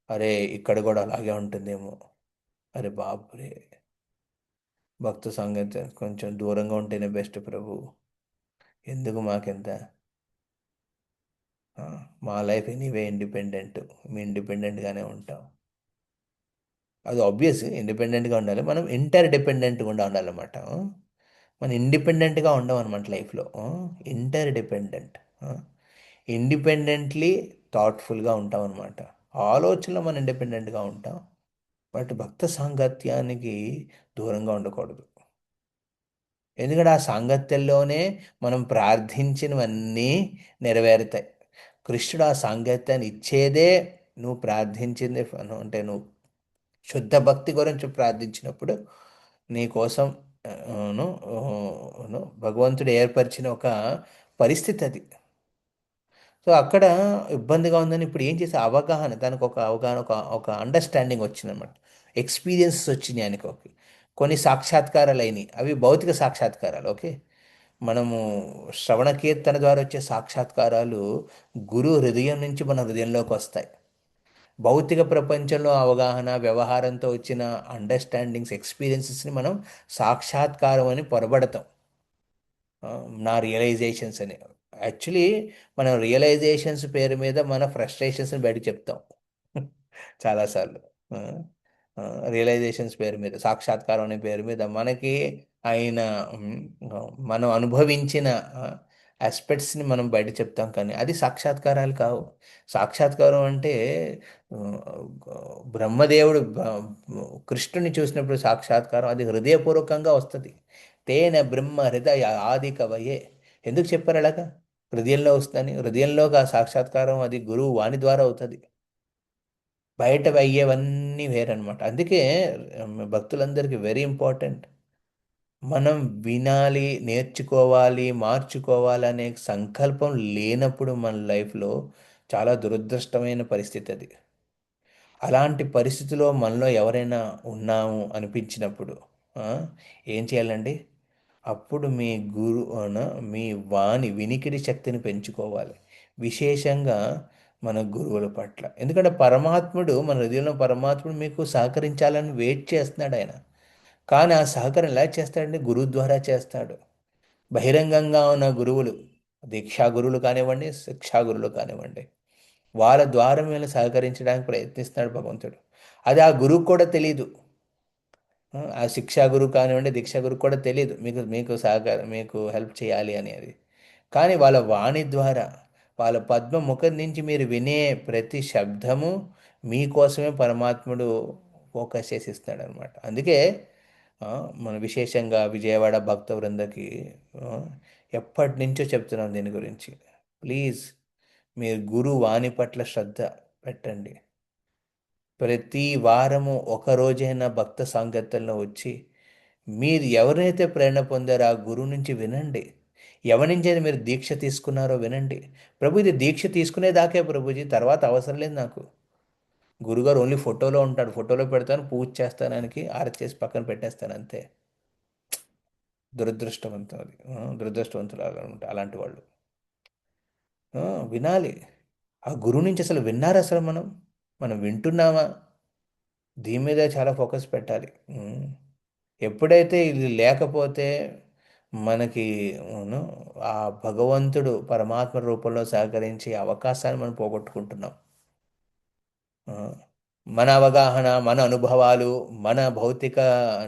అరే ఇక్కడ కూడా అలాగే ఉంటుందేమో, అరే బాపురే, భక్త సంగతి కొంచెం దూరంగా ఉంటేనే బెస్ట్ ప్రభు, ఎందుకు మాకెంత, ఆ, మా లైఫ్ ఎనీవే ఇండిపెండెంట్, మేము ఇండిపెండెంట్గానే ఉంటాం. అది ఆబ్వియస్, ఇండిపెండెంట్గా ఉండాలి, మనం ఇంటర్ డిపెండెంట్గా ఉండాలన్నమాట. మనం ఇండిపెండెంట్గా ఉండం అనమాట లైఫ్లో, ఇంటర్ డిపెండెంట్. ఇండిపెండెంట్లీ థాట్ఫుల్గా ఉంటాం అనమాట, ఆలోచనలో మనం ఇండిపెండెంట్గా ఉంటాం. బట్ భక్త సాంగత్యానికి దూరంగా ఉండకూడదు. ఎందుకంటే ఆ సాంగత్యంలోనే మనం ప్రార్థించినవన్నీ నెరవేరుతాయి. కృష్ణుడు ఆ సాంగత్యాన్ని ఇచ్చేదే నువ్వు ప్రార్థించింది అంటే నువ్వు శుద్ధ భక్తి గురించి ప్రార్థించినప్పుడు నీ కోసం ను, భగవంతుడు ఏర్పరిచిన ఒక పరిస్థితి అది. సో అక్కడ ఇబ్బందిగా ఉందని ఇప్పుడు ఏం చేసే అవగాహన, దానికి ఒక అవగాహన, ఒక అండర్స్టాండింగ్ వచ్చిందనమాట. ఎక్స్పీరియన్సెస్ వచ్చినాయి ఆయనకు. కొన్ని సాక్షాత్కారాలు అయినాయి, అవి భౌతిక సాక్షాత్కారాలు. ఓకే, మనము శ్రవణ కీర్తన ద్వారా వచ్చే సాక్షాత్కారాలు గురు హృదయం నుంచి మన హృదయంలోకి వస్తాయి. భౌతిక ప్రపంచంలో అవగాహన, వ్యవహారంతో వచ్చిన అండర్స్టాండింగ్స్, ఎక్స్పీరియన్సెస్ని మనం సాక్షాత్కారం అని పొరబడతాం. నా రియలైజేషన్స్ అని. యాక్చువల్లీ మనం రియలైజేషన్స్ పేరు మీద మన ఫ్రస్ట్రేషన్స్ని బయటకు చెప్తాం చాలాసార్లు. రియలైజేషన్స్ పేరు మీద, సాక్షాత్కారం అనే పేరు మీద మనకి అయిన మనం అనుభవించిన ఆస్పెక్ట్స్ని మనం బయట చెప్తాం, కానీ అది సాక్షాత్కారాలు కావు. సాక్షాత్కారం అంటే ఆ, బ్రహ్మదేవుడు కృష్ణుని చూసినప్పుడు సాక్షాత్కారం అది హృదయపూర్వకంగా వస్తుంది. తేన బ్రహ్మ హృదయ ఆది కవయే. ఎందుకు చెప్పారు అలాగా? హృదయంలో వస్తుందని. హృదయంలోకి ఆ సాక్షాత్కారం అది గురువు వాణి ద్వారా అవుతుంది. బయట అయ్యేవన్నీ వేరనమాట. అందుకే భక్తులందరికీ వెరీ ఇంపార్టెంట్. మనం వినాలి, నేర్చుకోవాలి, మార్చుకోవాలి అనే సంకల్పం లేనప్పుడు మన లైఫ్లో చాలా దురదృష్టమైన పరిస్థితి అది. అలాంటి పరిస్థితిలో మనలో ఎవరైనా ఉన్నాము అనిపించినప్పుడు ఆ, ఏం చేయాలండి? అప్పుడు మీ మీ వినికిడి శక్తిని పెంచుకోవాలి, విశేషంగా మన గురువుల పట్ల. ఎందుకంటే పరమాత్ముడు, మన హృదయంలో పరమాత్ముడు మీకు సహకరించాలని వెయిట్ చేస్తున్నాడు ఆయన. కానీ ఆ సహకారం ఎలా చేస్తాడంటే గురువు ద్వారా చేస్తాడు. బహిరంగంగా ఉన్న గురువులు, దీక్షా గురువులు కానివ్వండి, శిక్షా గురువులు కానివ్వండి, వాళ్ళ ద్వారా వీళ్ళని సహకరించడానికి ప్రయత్నిస్తున్నాడు భగవంతుడు. అది ఆ గురువు కూడా తెలియదు. ఆ శిక్షా గురువు కానివ్వండి, దీక్షా గురువు కూడా తెలియదు మీకు మీకు సహకారం, మీకు హెల్ప్ చేయాలి అనేది. కానీ వాళ్ళ వాణి ద్వారా, వాళ్ళ పద్మ ముఖం నుంచి మీరు వినే ప్రతి శబ్దము మీకోసమే పరమాత్ముడు ఫోకస్ చేసి ఇస్తాడు అనమాట. అందుకే ఆ, మన విశేషంగా విజయవాడ భక్త వృందకి ఆ, ఎప్పటి నుంచో చెప్తున్నాం దీని గురించి. ప్లీజ్ మీరు గురు వాణి పట్ల శ్రద్ధ పెట్టండి. ప్రతి వారము ఒక రోజైనా భక్త సాంగత్యంలో వచ్చి మీరు ఎవరైతే ప్రేరణ పొందారో ఆ గురువు నుంచి వినండి. ఎవరి నుంచి అయితే మీరు దీక్ష తీసుకున్నారో వినండి. ప్రభు ఇది దీక్ష తీసుకునేదాకే ప్రభుజీ, తర్వాత అవసరం లేదు నాకు. గురుగారు ఓన్లీ ఫోటోలో ఉంటాడు, ఫోటోలో పెడతాను, పూజ చేస్తానికి, ఆరతి చేసి పక్కన పెట్టేస్తాను అంతే. దురదృష్టవంతం అది. దురదృష్టవంతులు అలాంటి వాళ్ళు. వినాలి. ఆ గురువు నుంచి అసలు విన్నారా? అసలు మనం వింటున్నామా? దీని మీద చాలా ఫోకస్ పెట్టాలి. ఎప్పుడైతే ఇది లేకపోతే మనకి ను, ఆ భగవంతుడు పరమాత్మ రూపంలో సహకరించే అవకాశాన్ని మనం పోగొట్టుకుంటున్నాం. ఆ, మన అవగాహన, మన అనుభవాలు, మన భౌతిక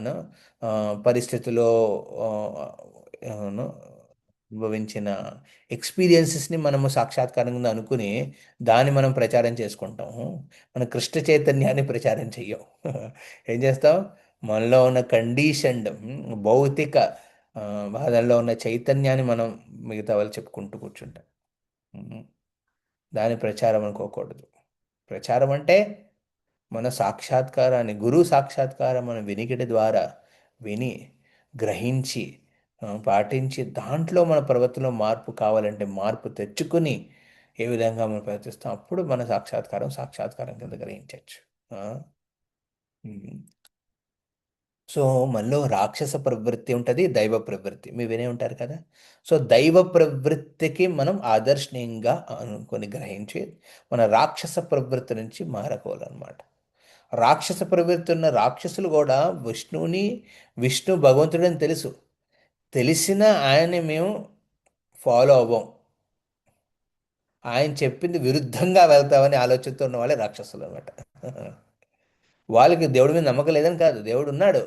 ను, ఆ, పరిస్థితుల్లో ఆ, ను, అనుభవించిన ఎక్స్పీరియన్సెస్ని మనము సాక్షాత్కారంగా అనుకుని దాన్ని మనం ప్రచారం చేసుకుంటాం. మన కృష్ణ చైతన్యాన్ని ప్రచారం చెయ్యం. ఏం చేస్తాం? మనలో ఉన్న కండిషన్డ్ భౌతిక ఆ, బాధల్లో ఉన్న చైతన్యాన్ని మనం మిగతా వాళ్ళు చెప్పుకుంటూ కూర్చుంటాం. ఉమ్, దాని ప్రచారం అనుకోకూడదు. ప్రచారం అంటే మన సాక్షాత్కారాన్ని, గురువు సాక్షాత్కారం మన వినికిడి ద్వారా విని, గ్రహించి, పాటించి, దాంట్లో మన ప్రవర్తనలో మార్పు కావాలంటే మార్పు తెచ్చుకుని ఏ విధంగా మనం ప్రవర్తిస్తాం, అప్పుడు మన సాక్షాత్కారం కింద గ్రహించవచ్చు. సో మనలో రాక్షస ప్రవృత్తి ఉంటుంది, దైవ ప్రవృత్తి మీరు వినే ఉంటారు కదా. సో దైవ ప్రవృత్తికి మనం ఆదర్శనీయంగా అనుకొని గ్రహించి మన రాక్షస ప్రవృత్తి నుంచి మారకోవాలన్నమాట. రాక్షస ప్రవృత్తి ఉన్న రాక్షసులు కూడా విష్ణు భగవంతుడని తెలిసిన ఆయన్ని మేము ఫాలో అవ్వం, ఆయన చెప్పింది విరుద్ధంగా వెళ్తామని ఆలోచనతో ఉన్న వాళ్ళే రాక్షసులు అనమాట. వాళ్ళకి దేవుడి మీద నమ్మకం లేదని కాదు, దేవుడు ఉన్నాడు,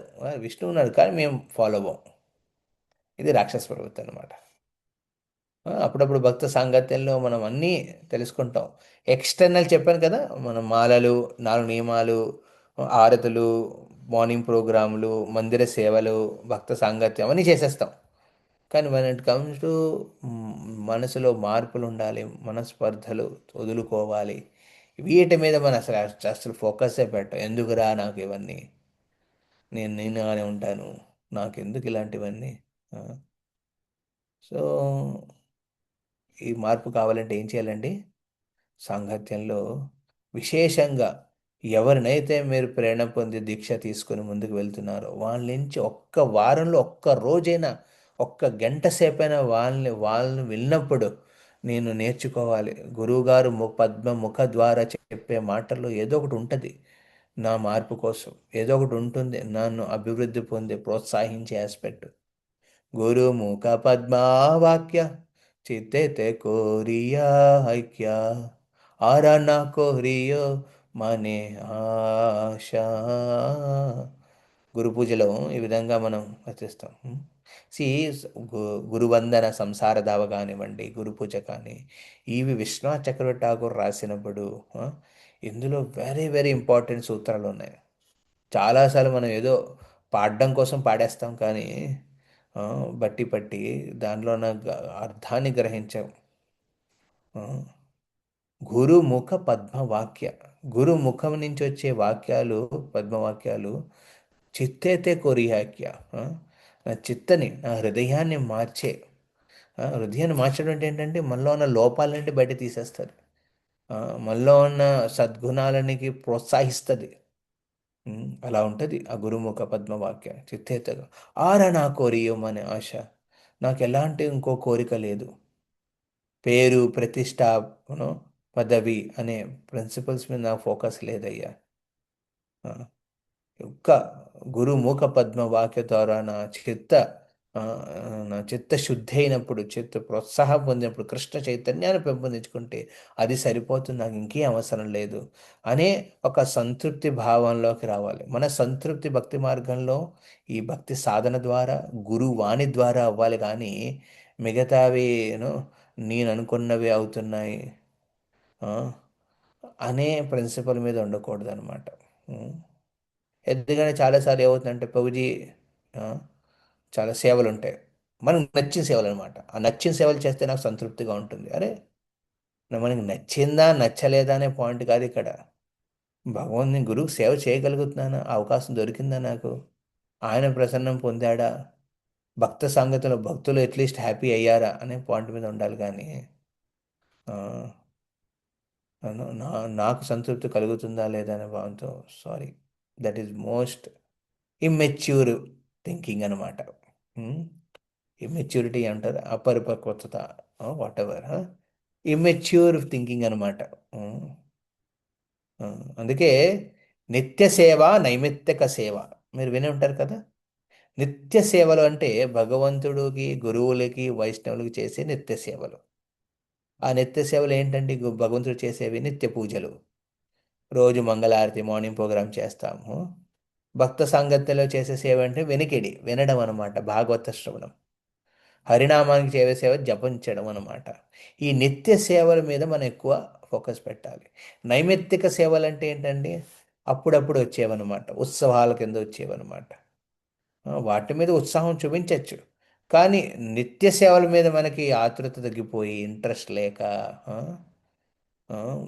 విష్ణు ఉన్నాడు, కానీ మేము ఫాలో అవ్వం. ఇది రాక్షస ప్రవృత్తి అనమాట. అప్పుడప్పుడు భక్త సాంగత్యంలో మనం అన్నీ తెలుసుకుంటాం. ఎక్స్టర్నల్ చెప్పాను కదా, మనం మాలలు, 4 నియమాలు, ఆరతులు, మార్నింగ్ ప్రోగ్రాములు, మందిర సేవలు, భక్త సాంగత్యం అన్నీ చేసేస్తాం. కానీ when it comes to మనసులో మార్పులు ఉండాలి, మనస్పర్ధలు వదులుకోవాలి, వీటి మీద మనం అసలు ఫోకసే పెట్టం. ఎందుకురా నాకు ఇవన్నీ, నేనుగానే ఉంటాను, నాకు ఎందుకు ఇలాంటివన్నీ. ఆ, సో ఈ మార్పు కావాలంటే ఏం చేయాలండి? సాంగత్యంలో విశేషంగా ఎవరినైతే మీరు ప్రేరణ పొంది దీక్ష తీసుకొని ముందుకు వెళ్తున్నారో వాళ్ళ నుంచి ఒక్క వారంలో ఒక్క రోజైనా, ఒక్క గంట సేపైనా వాళ్ళని వెళ్ళినప్పుడు నేను నేర్చుకోవాలి. గురువుగారు పద్మ ముఖ ద్వారా చెప్పే మాటల్లో ఏదో ఒకటి ఉంటుంది నా మార్పు కోసం, ఏదో ఒకటి ఉంటుంది నన్ను అభివృద్ధి పొంది ప్రోత్సహించే ఆస్పెక్ట్. గురుముఖ పద్మావాక్య చిత్తేతే కోరియా ఐక్య ఆరణ కోరియో మనే ఆశ. గురు పూజలో ఈ విధంగా మనం రచిస్తాం. సి గురువందన సంసార దావ కానివ్వండి, గురు పూజ కానీ, ఇవి విశ్వనాథ్ చక్రవర్తి ఠాగూర్ రాసినప్పుడు ఇందులో వెరీ వెరీ ఇంపార్టెంట్ సూత్రాలు ఉన్నాయి. చాలాసార్లు మనం ఏదో పాడడం కోసం పాడేస్తాం కానీ ఆ, బట్టి పట్టి దానిలో ఉన్న అర్థాన్ని గ్రహించాం. ఆ, గురుముఖ పద్మవాక్య, గురుముఖం నుంచి వచ్చే వాక్యాలు, పద్మవాక్యాలు చిత్తేతే కొరియాక్య, నా చిత్తని, నా హృదయాన్ని మార్చే, హృదయాన్ని మార్చడం అంటే ఏంటంటే మనలో ఉన్న లోపాలన్నింటి బయట తీసేస్తుంది. మనలో ఉన్న సద్గుణాలనికి ప్రోత్సహిస్తుంది. అలా ఉంటుంది ఆ గురుముఖ పద్మవాక్య. చిత్తేతగా ఆరా నా కోరియోమనే ఆశ, నాకు ఎలాంటి ఇంకో కోరిక లేదు. పేరు ప్రతిష్ట, పదవి అనే ప్రిన్సిపల్స్ మీద నాకు ఫోకస్ లేదయ్యా. ఆ, ఒక్క గురుముఖ పద్మ వాక్య ద్వారా ఆ, నా చిత్త శుద్ధి అయినప్పుడు, చిత్త ప్రోత్సాహం పొందినప్పుడు, కృష్ణ చైతన్యాన్ని పెంపొందించుకుంటే అది సరిపోతుంది, నాకు ఇంకేం అవసరం లేదు అనే ఒక సంతృప్తి భావంలోకి రావాలి. మన సంతృప్తి భక్తి మార్గంలో ఈ భక్తి సాధన ద్వారా, గురువాణి ద్వారా అవ్వాలి. కానీ మిగతావి నేను అనుకున్నవి అవుతున్నాయి ఆ, అనే ప్రిన్సిపల్ మీద ఉండకూడదు అనమాట. ఎందుకంటే చాలాసార్లు ఏమవుతుందంటే ప్రభుజీ ఆ, చాలా సేవలు ఉంటాయి, మనకు నచ్చిన సేవలు అనమాట. ఆ నచ్చిన సేవలు చేస్తే నాకు సంతృప్తిగా ఉంటుంది. అరే, మనకి నచ్చిందా నచ్చలేదా అనే పాయింట్ కాదు ఇక్కడ. భగవంతుని గురువు సేవ చేయగలుగుతున్నానా, ఆ అవకాశం దొరికిందా నాకు, ఆయన ప్రసన్నం పొందాడా, భక్త సంగతిలో భక్తులు అట్లీస్ట్ హ్యాపీ అయ్యారా అనే పాయింట్ మీద ఉండాలి. కానీ ఆ, నాకు సంతృప్తి కలుగుతుందా లేదా అనే భావంతో, sorry, that is most immature thinking అనమాట. ఇమ్మెచ్యూరిటీ అంటారు, అపరిపక్వత, వాట్ ఎవర్, ఇమ్మెచ్యూర్ థింకింగ్ అనమాట. అందుకే నిత్య సేవ, నైమిత్తిక సేవ మీరు విని ఉంటారు కదా. నిత్య సేవలు అంటే భగవంతుడికి, గురువులకి, వైష్ణవులకి చేసే నిత్య సేవలు. ఆ నిత్య సేవలు ఏంటంటే భగవంతుడు చేసేవి నిత్య పూజలు, రోజు మంగళారతి, మార్నింగ్ ప్రోగ్రామ్ చేస్తాము. భక్త సాంగత్యంలో చేసే సేవ అంటే వినడం అనమాట, భాగవత శ్రవణం. హరినామానికి చేసే సేవ జపించడం అనమాట. ఈ నిత్య సేవల మీద మనం ఎక్కువ ఫోకస్ పెట్టాలి. నైమిత్తిక సేవలు అంటే ఏంటండి, అప్పుడప్పుడు వచ్చేవన్నమాట, ఉత్సవాల కింద వచ్చేవన్నమాట. వాటి మీద ఉత్సాహం చూపించవచ్చు. కానీ నిత్య సేవల మీద మనకి ఆతృత తగ్గిపోయి, ఇంట్రెస్ట్ లేక ఆ,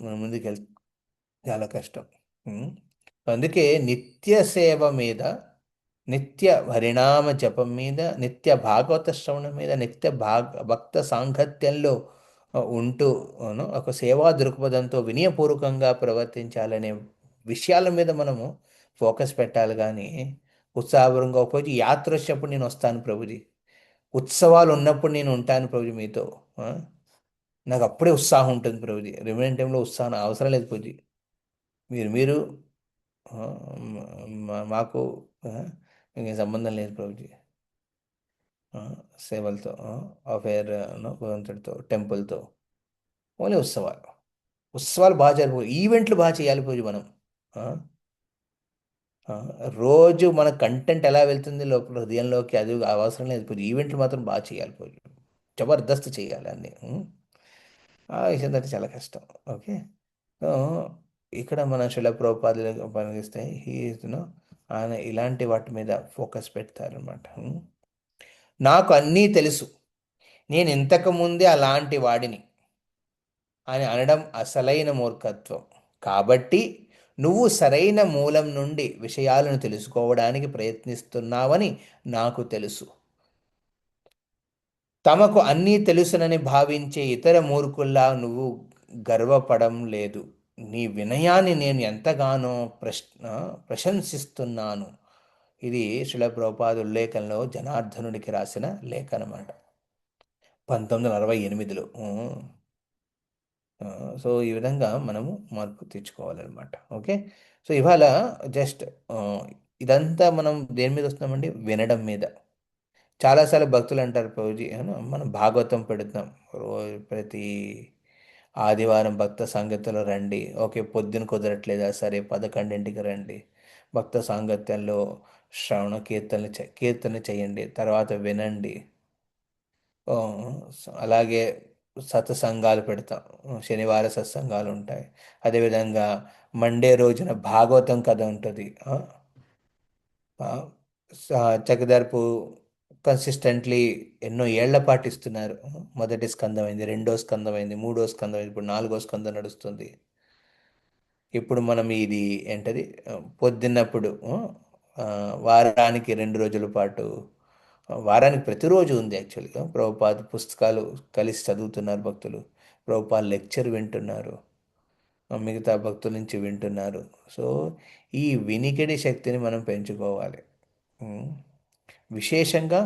మన ముందుకు చాలా కష్టం. అందుకే నిత్య సేవ మీద, నిత్య హరినామ జపం మీద, నిత్య భాగవత శ్రవణం మీద, నిత్య భక్త సాంగత్యంలో ఉంటూ ఒక సేవా దృక్పథంతో వినయపూర్వకంగా ప్రవర్తించాలనే విషయాల మీద మనము ఫోకస్ పెట్టాలి. కానీ ఉత్సాహపూర్వకంగా ఒకరోజు యాత్ర వచ్చినప్పుడు నేను వస్తాను ప్రభుజీ, ఉత్సవాలు ఉన్నప్పుడు నేను ఉంటాను ప్రభుజీ మీతో, నాకు అప్పుడే ఉత్సాహం ఉంటుంది ప్రభుజీ, రిమైనింగ్ టైంలో ఉత్సాహం అవసరం లేదు ప్రభుజీ. మీరు ఆ, మాకు ఇంకేం సంబంధం లేదు ప్రభుజీ సేవలతో, అఫేర్ భగవంతుడితో, టెంపుల్తో. ఓన్లీ ఉత్సవాలు. ఉత్సవాలు బాగా జరుపు, ఈవెంట్లు బాగా చేయాలి పూజ మనం. ఆ, ఆ, రోజు మన కంటెంట్ ఎలా వెళ్తుంది లోపల హృదయంలోకి, అది అవసరం లేదు పూజ. ఈవెంట్లు మాత్రం బాగా చేయాలి పూజ, జబర్దస్త్ చేయాలి అన్నీ. ఆ విషయం అయితే చాలా కష్టం. ఓకే. సో ఇక్కడ మన శిల ప్రోపాదులు పనిస్తే ఆయన ఇలాంటి వాటి మీద ఫోకస్ పెడతారనమాట. నాకు అన్నీ తెలుసు, నేను ఇంతకు ముందే అలాంటి వాడిని అని అనడం అసలైన మూర్ఖత్వం. కాబట్టి నువ్వు సరైన మూలం నుండి విషయాలను తెలుసుకోవడానికి ప్రయత్నిస్తున్నావని నాకు తెలుసు. తమకు అన్నీ తెలుసునని భావించే ఇతర మూర్ఖుల్లా నువ్వు గర్వపడం లేదు. నీ వినయాన్ని నేను ఎంతగానో ప్రశంసిస్తున్నాను. ఇది శిల ప్రభుపాద ఉల్లేఖంలో జనార్దనుడికి రాసిన లేఖ అన్నమాట, 1968లో. సో ఈ విధంగా మనము మార్పు తెచ్చుకోవాలన్నమాట. ఓకే. సో ఇవాళ జస్ట్ ఇదంతా మనం దేని మీద వస్తున్నామండి? వినడం మీద. చాలాసార్లు భక్తులు అంటారు, ప్రభుజీ మనం భాగవతం పెడుతున్నాం రోజు, ప్రతి ఆదివారం భక్త సాంగత్యంలో రండి. ఓకే, పొద్దున కుదరట్లేదా? సరే 11ంటికి రండి. భక్త సాంగత్యంలో శ్రవణ కీర్తన చేయండి, తర్వాత వినండి. ఆ, అలాగే సత్సంగాలు పెడతాం, శనివార సత్సంగాలు ఉంటాయి. అదేవిధంగా మండే రోజున భాగవతం కథ ఉంటుంది. చక్కదర్పు కన్సిస్టెంట్లీ ఎన్నో ఏళ్ల పాటిస్తున్నారు. మొదటి స్కందమైంది, రెండో స్కందమైంది, మూడో స్కందమైంది, ఇప్పుడు 4వ స్కందం నడుస్తుంది. ఇప్పుడు మనం ఇది ఏంటది పొద్దున్నప్పుడు వారానికి 2 రోజుల పాటు, వారానికి ప్రతిరోజు ఉంది యాక్చువల్గా. ప్రభుపాద పుస్తకాలు కలిసి చదువుతున్నారు భక్తులు, ప్రభుపాద లెక్చర్ వింటున్నారు, మిగతా భక్తుల నుంచి వింటున్నారు. సో ఈ వినికిడి శక్తిని మనం పెంచుకోవాలి. విశేషంగా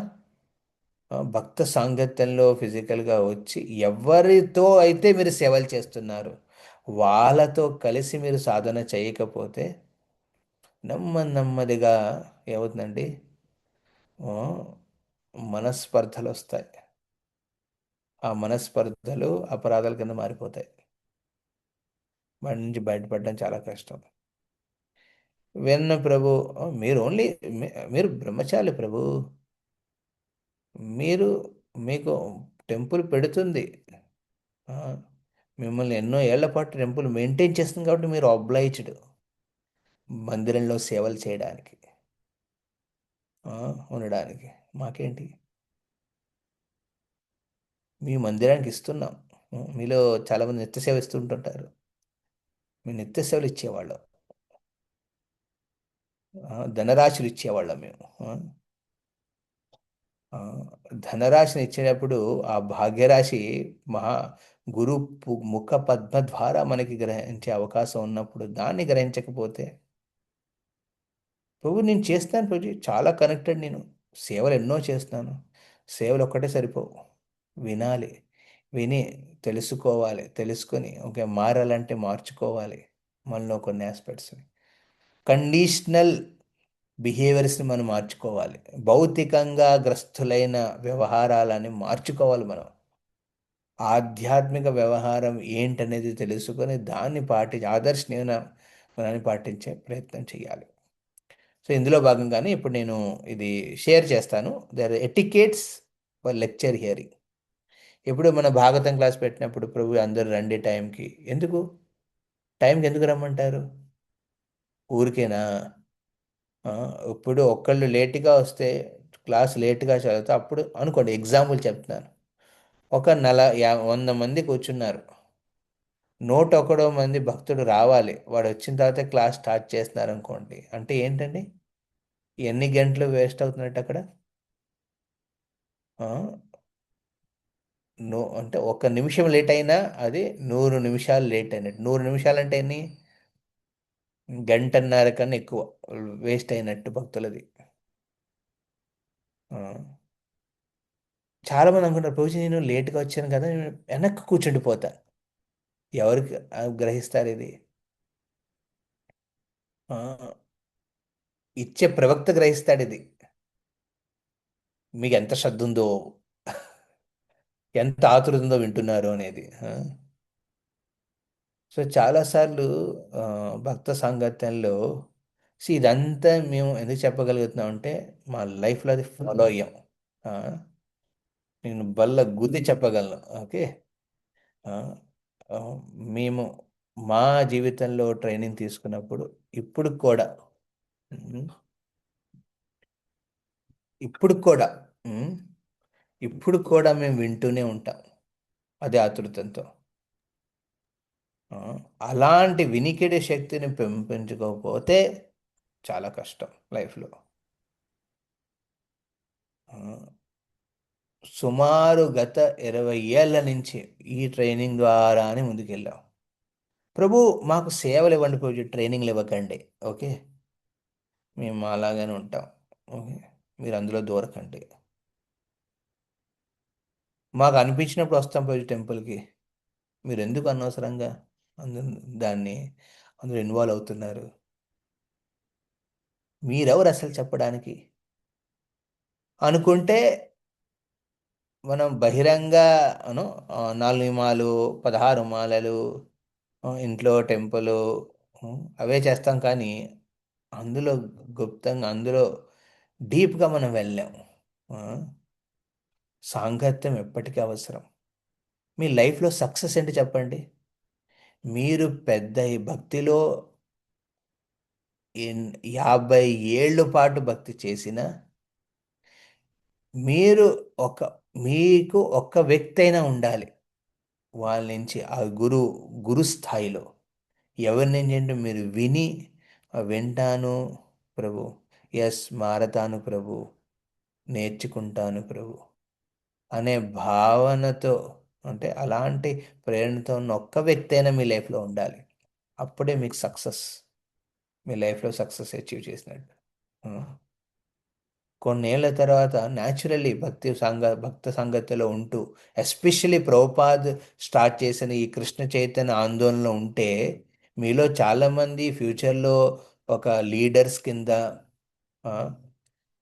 భక్త సాంగత్యంలో ఫిజికల్గా వచ్చి ఎవరితో అయితే మీరు సేవలు చేస్తున్నారు వాళ్ళతో కలిసి మీరు సాధన చేయకపోతే నెమ్మదిగా ఏమవుతుందండి, ఆ, మనస్పర్ధలు వస్తాయి. ఆ మనస్పర్ధలు అపరాధాల కింద మారిపోతాయి. వాటి నుంచి బయటపడడం చాలా కష్టం. విన్న ప్రభు, మీరు ఓన్లీ మీరు బ్రహ్మచారి ప్రభు, మీరు మీకు టెంపుల్ పెడుతుంది, మిమ్మల్ని ఎన్నో ఏళ్ల పాటు టెంపుల్ మెయింటైన్ చేస్తుంది, కాబట్టి మీరు అబ్లైజ్డ్ మందిరంలో సేవలు చేయడానికి, ఉండడానికి. మాకేంటి, మీ మందిరానికి ఇస్తున్నాం. మీలో చాలామంది నిత్య సేవ ఇస్తుంటుంటారు, మీ నిత్య సేవలు ఇచ్చేవాళ్ళం, ధనరాశులు ఇచ్చేవాళ్ళం మేము. ధనరాశిని ఇచ్చినప్పుడు ఆ భాగ్యరాశి మహా గురు ముఖ పద్మ ద్వారా మనకి గ్రహించే అవకాశం ఉన్నప్పుడు దాన్ని గ్రహించకపోతే, ప్రభు నేను చేస్తాను ప్రభు, చాలా కనెక్టెడ్, నేను సేవలు ఎన్నో చేస్తాను. సేవలు ఒక్కటే సరిపోవు, వినాలి, విని తెలుసుకోవాలి, తెలుసుకొని ఓకే మారాలంటే మార్చుకోవాలి మనలో కొన్ని ఆస్పెక్ట్స్ని. కండిషనల్ బిహేవియర్స్ని మనం మార్చుకోవాలి. భౌతికంగా గ్రస్తులైన వ్యవహారాలని మార్చుకోవాలి మనం. ఆధ్యాత్మిక వ్యవహారం ఏంటనేది తెలుసుకొని దాన్ని ఆదర్శనీయమైన పాటించే ప్రయత్నం చేయాలి. సో ఇందులో భాగంగానే ఇప్పుడు నేను ఇది షేర్ చేస్తాను. There etiquettes for lecture hearing. ఇప్పుడు మన భాగవతం క్లాస్ పెట్టినప్పుడు ప్రభు అందరూ రండి టైంకి, టైంకి ఎందుకు రమ్మంటారు? ఊరికేనా? ఇప్పుడు ఒక్కళ్ళు లేటుగా వస్తే, క్లాస్ లేటుగా చదివితే, అప్పుడు అనుకోండి, ఎగ్జాంపుల్ చెప్తున్నాను, ఒక 100 మంది కూర్చున్నారు, 101వ మంది భక్తుడు రావాలి, వాడు వచ్చిన తర్వాత క్లాస్ స్టార్ట్ చేస్తున్నారు అనుకోండి, అంటే ఏంటండి, ఎన్ని గంటలు వేస్ట్ అవుతున్నట్టు అక్కడ? అంటే 1 నిమిషం లేట్ అయినా అది 100 నిమిషాలు లేట్ అయినట్టు. 100 నిమిషాలు అంటే ఎన్ని? గంటన్నర కన్నా ఎక్కువ వేస్ట్ అయినట్టు భక్తులది. చాలామంది అనుకుంటారు, ప్రభుజీ నేను లేట్గా వచ్చాను కదా, నేను వెనక్కి కూర్చుండిపోతాను. ఎవరికి గ్రహిస్తారు ఇది? ఇచ్చే ప్రవక్త గ్రహిస్తాడు ఇది, మీకు ఎంత శ్రద్ధ ఉందో, ఎంత ఆతురత ఉందో వింటున్నారు అనేది. సో చాలాసార్లు భక్త సాంగత్యంలో ఇదంతా మేము ఎందుకు చెప్పగలుగుతున్నాం అంటే మా లైఫ్లో అది ఫాలో అయ్యాం. నేను బల్ల గుద్ది చెప్పగలను. ఓకే, మేము మా జీవితంలో ట్రైనింగ్ తీసుకున్నప్పుడు ఇప్పుడు కూడా ఉమ్, ఇప్పుడు కూడా ఉమ్, ఇప్పుడు కూడా మేము వింటూనే ఉంటాం అదే ఆతృతంతో. ఆ, అలాంటి వినికిడి శక్తిని పెంపొంచుకోకపోతే చాలా కష్టం లైఫ్లో. సుమారు గత 20 ఏళ్ల నుంచి ఈ ట్రైనింగ్ ద్వారానే ముందుకెళ్ళాం. ప్రభు మాకు సేవలు ఇవ్వండి ప్రభు, ట్రైనింగ్లు ఇవ్వకండి. ఓకే, మేము అలాగనే ఉంటాం. ఓకే, మీరు అందులో దూరకండి. మాకు అనిపించినప్పుడు వస్తాం ప్రభు టెంపుల్కి. మీరు ఎందుకు అనవసరంగా అందు దాన్ని అందులో ఇన్వాల్వ్ అవుతున్నారు? మీరెవరు అసలు చెప్పడానికి అనుకుంటే మనం బహిరంగ 4 మాలు 16 మాలలు, ఇంట్లో టెంపులు, అవే చేస్తాం. కానీ అందులో గుప్తంగా, అందులో డీప్గా మనం వెళ్ళాం. ఆ, సాంగత్యం ఎప్పటికీ అవసరం. మీ లైఫ్లో సక్సెస్ ఏంటి చెప్పండి? మీరు పెద్ద ఈ భక్తిలో 50 ఏళ్ళ పాటు భక్తి చేసిన మీరు ఒక మీకు ఒక్క వ్యక్తి అయినా ఉండాలి వాళ్ళ నుంచి, ఆ గురు స్థాయిలో ఎవరి నుంచి అంటే మీరు విని, వింటాను ప్రభు, ఎస్ మారతాను ప్రభు, నేర్చుకుంటాను ప్రభు అనే భావనతో, అంటే అలాంటి ప్రేరణతో ఉన్న ఒక్క వ్యక్తి అయినా మీ లైఫ్లో ఉండాలి. అప్పుడే మీకు సక్సెస్, మీ లైఫ్లో సక్సెస్ అచీవ్ చేసినట్టు. ఆ. కొన్నేళ్ల తర్వాత న్యాచురల్లీ భక్త సంగతిలో ఉంటూ, ఎస్పెషల్లీ ప్రభుపాద్ స్టార్ట్ చేసిన ఈ కృష్ణ చైతన్య ఆందోళనలో ఉంటే మీలో చాలామంది ఫ్యూచర్లో ఒక లీడర్స్ కింద, ఆ,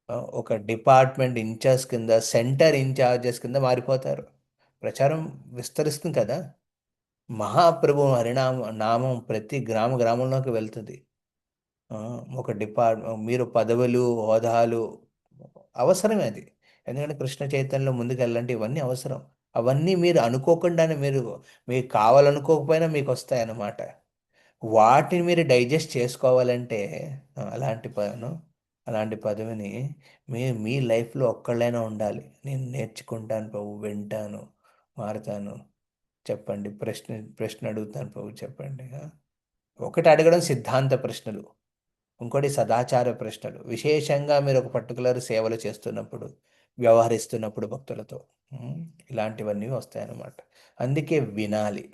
ఒక డిపార్ట్మెంట్ ఇన్ఛార్జ్ కింద, సెంటర్ ఇన్ఛార్జెస్ కింద మారిపోతారు. ప్రచారం విస్తరిస్తుంది కదా. మహాప్రభు నామం ప్రతి గ్రామంలోకి వెళ్తుంది. ఆ, ఒక మీరు పదవులు, హోదాలు అవసరమే అది. ఎందుకంటే కృష్ణ చైతన్యంలో ముందుకు వెళ్ళాలంటే ఇవన్నీ అవసరం. అవన్నీ మీరు అనుకోకుండానే, మీకు కావాలనుకోకపోయినా మీకు వస్తాయన్నమాట. వాటిని మీరు డైజెస్ట్ చేసుకోవాలంటే అలాంటి పదవిని మీ లైఫ్లో ఒక్కళ్ళైనా ఉండాలి. నేను నేర్చుకుంటాను ప్రభు, వింటాను, మారుతాను, చెప్పండి, ప్రశ్న అడుగుతాను ప్రభు, చెప్పండి. ఒకటి అడగడం సిద్ధాంత ప్రశ్నలు, ఇంకోటి సదాచార ప్రశ్నలు. విశేషంగా మీరు ఒక పర్టికులర్ సేవలు చేస్తున్నప్పుడు, వ్యవహరిస్తున్నప్పుడు భక్తులతో, ఇలాంటివన్నీ వస్తాయన్నమాట. అందుకే వినాలి.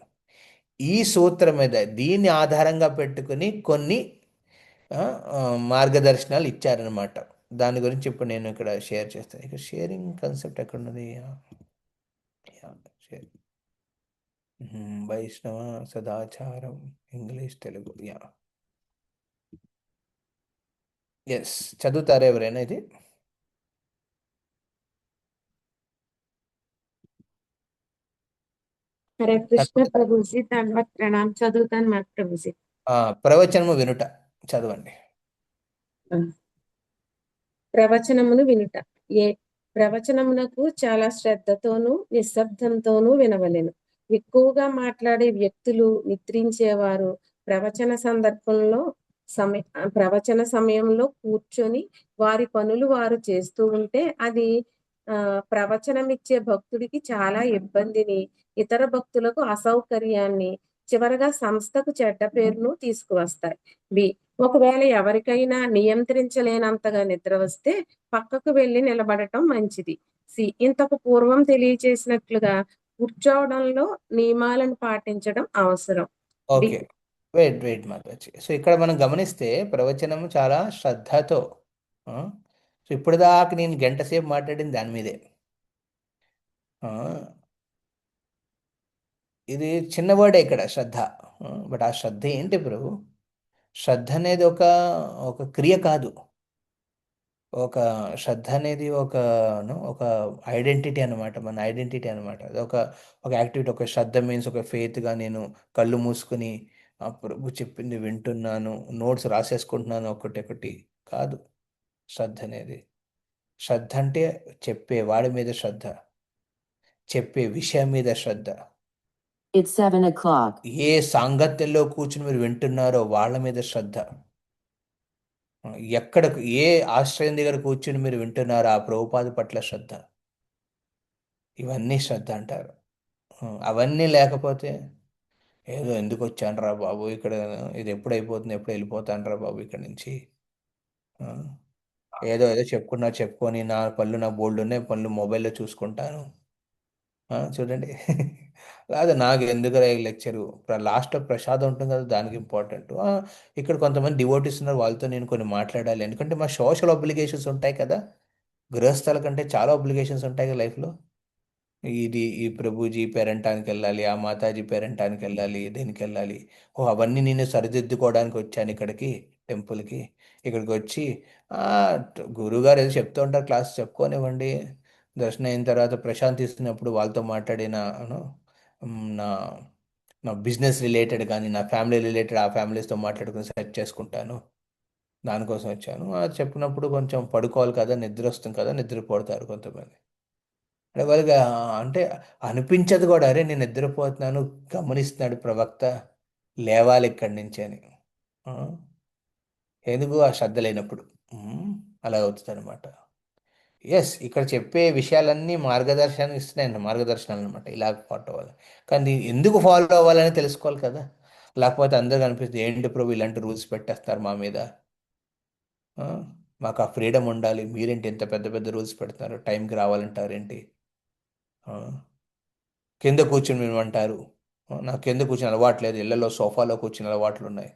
ఈ సూత్రం మీద, దీన్ని ఆధారంగా పెట్టుకుని కొన్ని ఆ, ఆ, మార్గదర్శనాలు ఇచ్చారనమాట. దాని గురించి ఇప్పుడు నేను ఇక్కడ షేర్ చేస్తాను. ఇక్కడ షేరింగ్ కాన్సెప్ట్ ఎక్కడున్నది? వైష్ణవ సదాచారం, ఇంగ్లీష్ తెలుగు. ఎస్, చదువుతారా ఎవరైనా ఇది? హరే కృష్ణ ప్రభుజీ, దండవత్ ప్రణామ్. చదువుతాను మాట ప్రభుజీ. ప్రవచనము వినుట చదవండి. ప్రవచనమును వినుట. ఏ ప్రవచనమునకు చాలా శ్రద్ధతోనూ నిశ్శబ్దంతోనూ వినవలెను. ఎక్కువగా మాట్లాడే వ్యక్తులు, నిద్రించేవారు ప్రవచన సమయంలో కూర్చొని వారి పనులు వారు చేస్తూ ఉంటే అది ప్రవచనమిచ్చే భక్తుడికి చాలా ఇబ్బందిని, ఇతర భక్తులకు అసౌకర్యాన్ని, చివరగా సంస్థకు చెడ్డ పేరును తీసుకువస్తాయి. ఒకవేళ ఎవరికైనా నియంత్రించలేనంతగా నిద్ర వస్తే పక్కకు వెళ్లి నిలబడటం మంచిది. ఇంతకు పూర్వం తెలియచేసినట్లుగా కూర్చోవడంలో నియమాలను పాటించడం అవసరం. Okay, wait Mataji. సో ఇక్కడ మనం గమనిస్తే ప్రవచనము చాలా శ్రద్ధతో, సో ఇప్పుడు దాకా నేను గంట సేపు మాట్లాడింది దాని మీదే. ఇది చిన్న వర్డే ఇక్కడ, శ్రద్ధ. బట్ ఆ శ్రద్ధ ఏంటి ప్రభు? శ్రద్ధ అనేది ఒక క్రియ కాదు. శ్రద్ధ అనేది ఒక ఐడెంటిటీ అనమాట, మన ఐడెంటిటీ అనమాట. అది ఒక యాక్టివిటీ. ఒక శ్రద్ధ మీన్స్ ఒక ఫెయిత్గా నేను కళ్ళు మూసుకుని ప్రభు చెప్పింది వింటున్నాను, నోట్స్ రాసేసుకుంటున్నాను ఒకటి కాదు. శ్రద్ధ అనేది, శ్రద్ధ అంటే చెప్పేవాడి మీద శ్రద్ధ, చెప్పే విషయం మీద శ్రద్ధ. It's 7 o'clock. ఏ సాంగత్యంలో కూర్చుని మీరు వింటున్నారో వాళ్ళ మీద శ్రద్ధ. ఏ ఆశ్రయం దగ్గర కూర్చుని మీరు వింటున్నారో ఆ ప్రభుపాద పట్ల శ్రద్ధ. ఇవన్నీ శ్రద్ధ అంటారు. అవన్నీ లేకపోతే ఏదో ఎందుకు వచ్చానురా బాబు ఇక్కడ, ఇది ఎప్పుడు అయిపోతుంది, ఎప్పుడు వెళ్ళిపోతానురా బాబు ఇక్కడ నుంచి. ఆ, ఏదో ఏదో చెప్పుకొని నా పనులు నా బోల్డ్ ఉన్నాయి, పనులు మొబైల్లో చూసుకుంటాను. చూడండి. కాదు నాకు ఎందుకు లెక్చరు, లాస్ట్లో ప్రసాదం ఉంటుంది కదా దానికి ఇంపార్టెంట్. ఇక్కడ కొంతమంది డివోటీస్ ఉన్నారు, వాళ్ళతో నేను కొన్ని మాట్లాడాలి, ఎందుకంటే మా సోషల్ అబ్లిగేషన్స్ ఉంటాయి కదా, గృహస్థల కంటే చాలా అబ్లిగేషన్స్ ఉంటాయి కదా లైఫ్లో. ఈ ప్రభుజీ పేరంటానికి వెళ్ళాలి, ఆ మాతాజీ పేరంటానికి వెళ్ళాలి, దేనికి వెళ్ళాలి. అవన్నీ నేను సరిదిద్దుకోవడానికి వచ్చాను ఇక్కడికి, టెంపుల్కి. ఇక్కడికి వచ్చి ఆ, గురువుగారు ఏదో చెప్తూ ఉంటారు, క్లాస్ చెప్పుకోనివ్వండి. దర్శనం అయిన తర్వాత ప్రశాంతి ఇస్తున్నప్పుడు వాళ్ళతో మాట్లాడిన నా నా బిజినెస్ రిలేటెడ్ కానీ నా ఫ్యామిలీ రిలేటెడ్ ఆ ఫ్యామిలీస్తో మాట్లాడుకుని సెట్ చేసుకుంటాను. దానికోసం వచ్చాను. అది చెప్పినప్పుడు కొంచెం పడుకోవాలి కదా, నిద్ర వస్తుంది కదా, నిద్రపోతారు కొంతమంది. అంటే వాళ్ళకి అంటే అనిపించదు కూడా, అరే నేను నిద్రపోతున్నాను, గమనిస్తున్నాడు ప్రవక్త, లేవాలి ఇక్కడి నుంచి అని. ఆ, ఎందుకు ఆ శ్రద్ధ లేనప్పుడు అలా అవుతుంది అనమాట. ఎస్, ఇక్కడ చెప్పే విషయాలన్నీ మార్గదర్శనం ఇస్తున్నాయండి, మార్గదర్శనాలు అనమాట, ఇలా ఫాలో అవ్వాలి. కానీ దీన్ని ఎందుకు ఫాలో అవ్వాలని తెలుసుకోవాలి కదా, లేకపోతే అందరికి అనిపిస్తుంది ఏంటి ప్రభు ఇలాంటి రూల్స్ పెట్టేస్తారు మా మీద, ఆ, మాకు ఆ ఫ్రీడమ్ ఉండాలి, మీరేంటి ఇంత పెద్ద పెద్ద రూల్స్ పెడతారు, టైంకి రావాలంటారు ఏంటి, ఆ, కింద కూర్చుని వినమంటారు. నాకు కింద కూర్చుని అలవాట్లేదు, ఇళ్లలో సోఫాలో కూర్చుని అలవాట్లు ఉన్నాయి,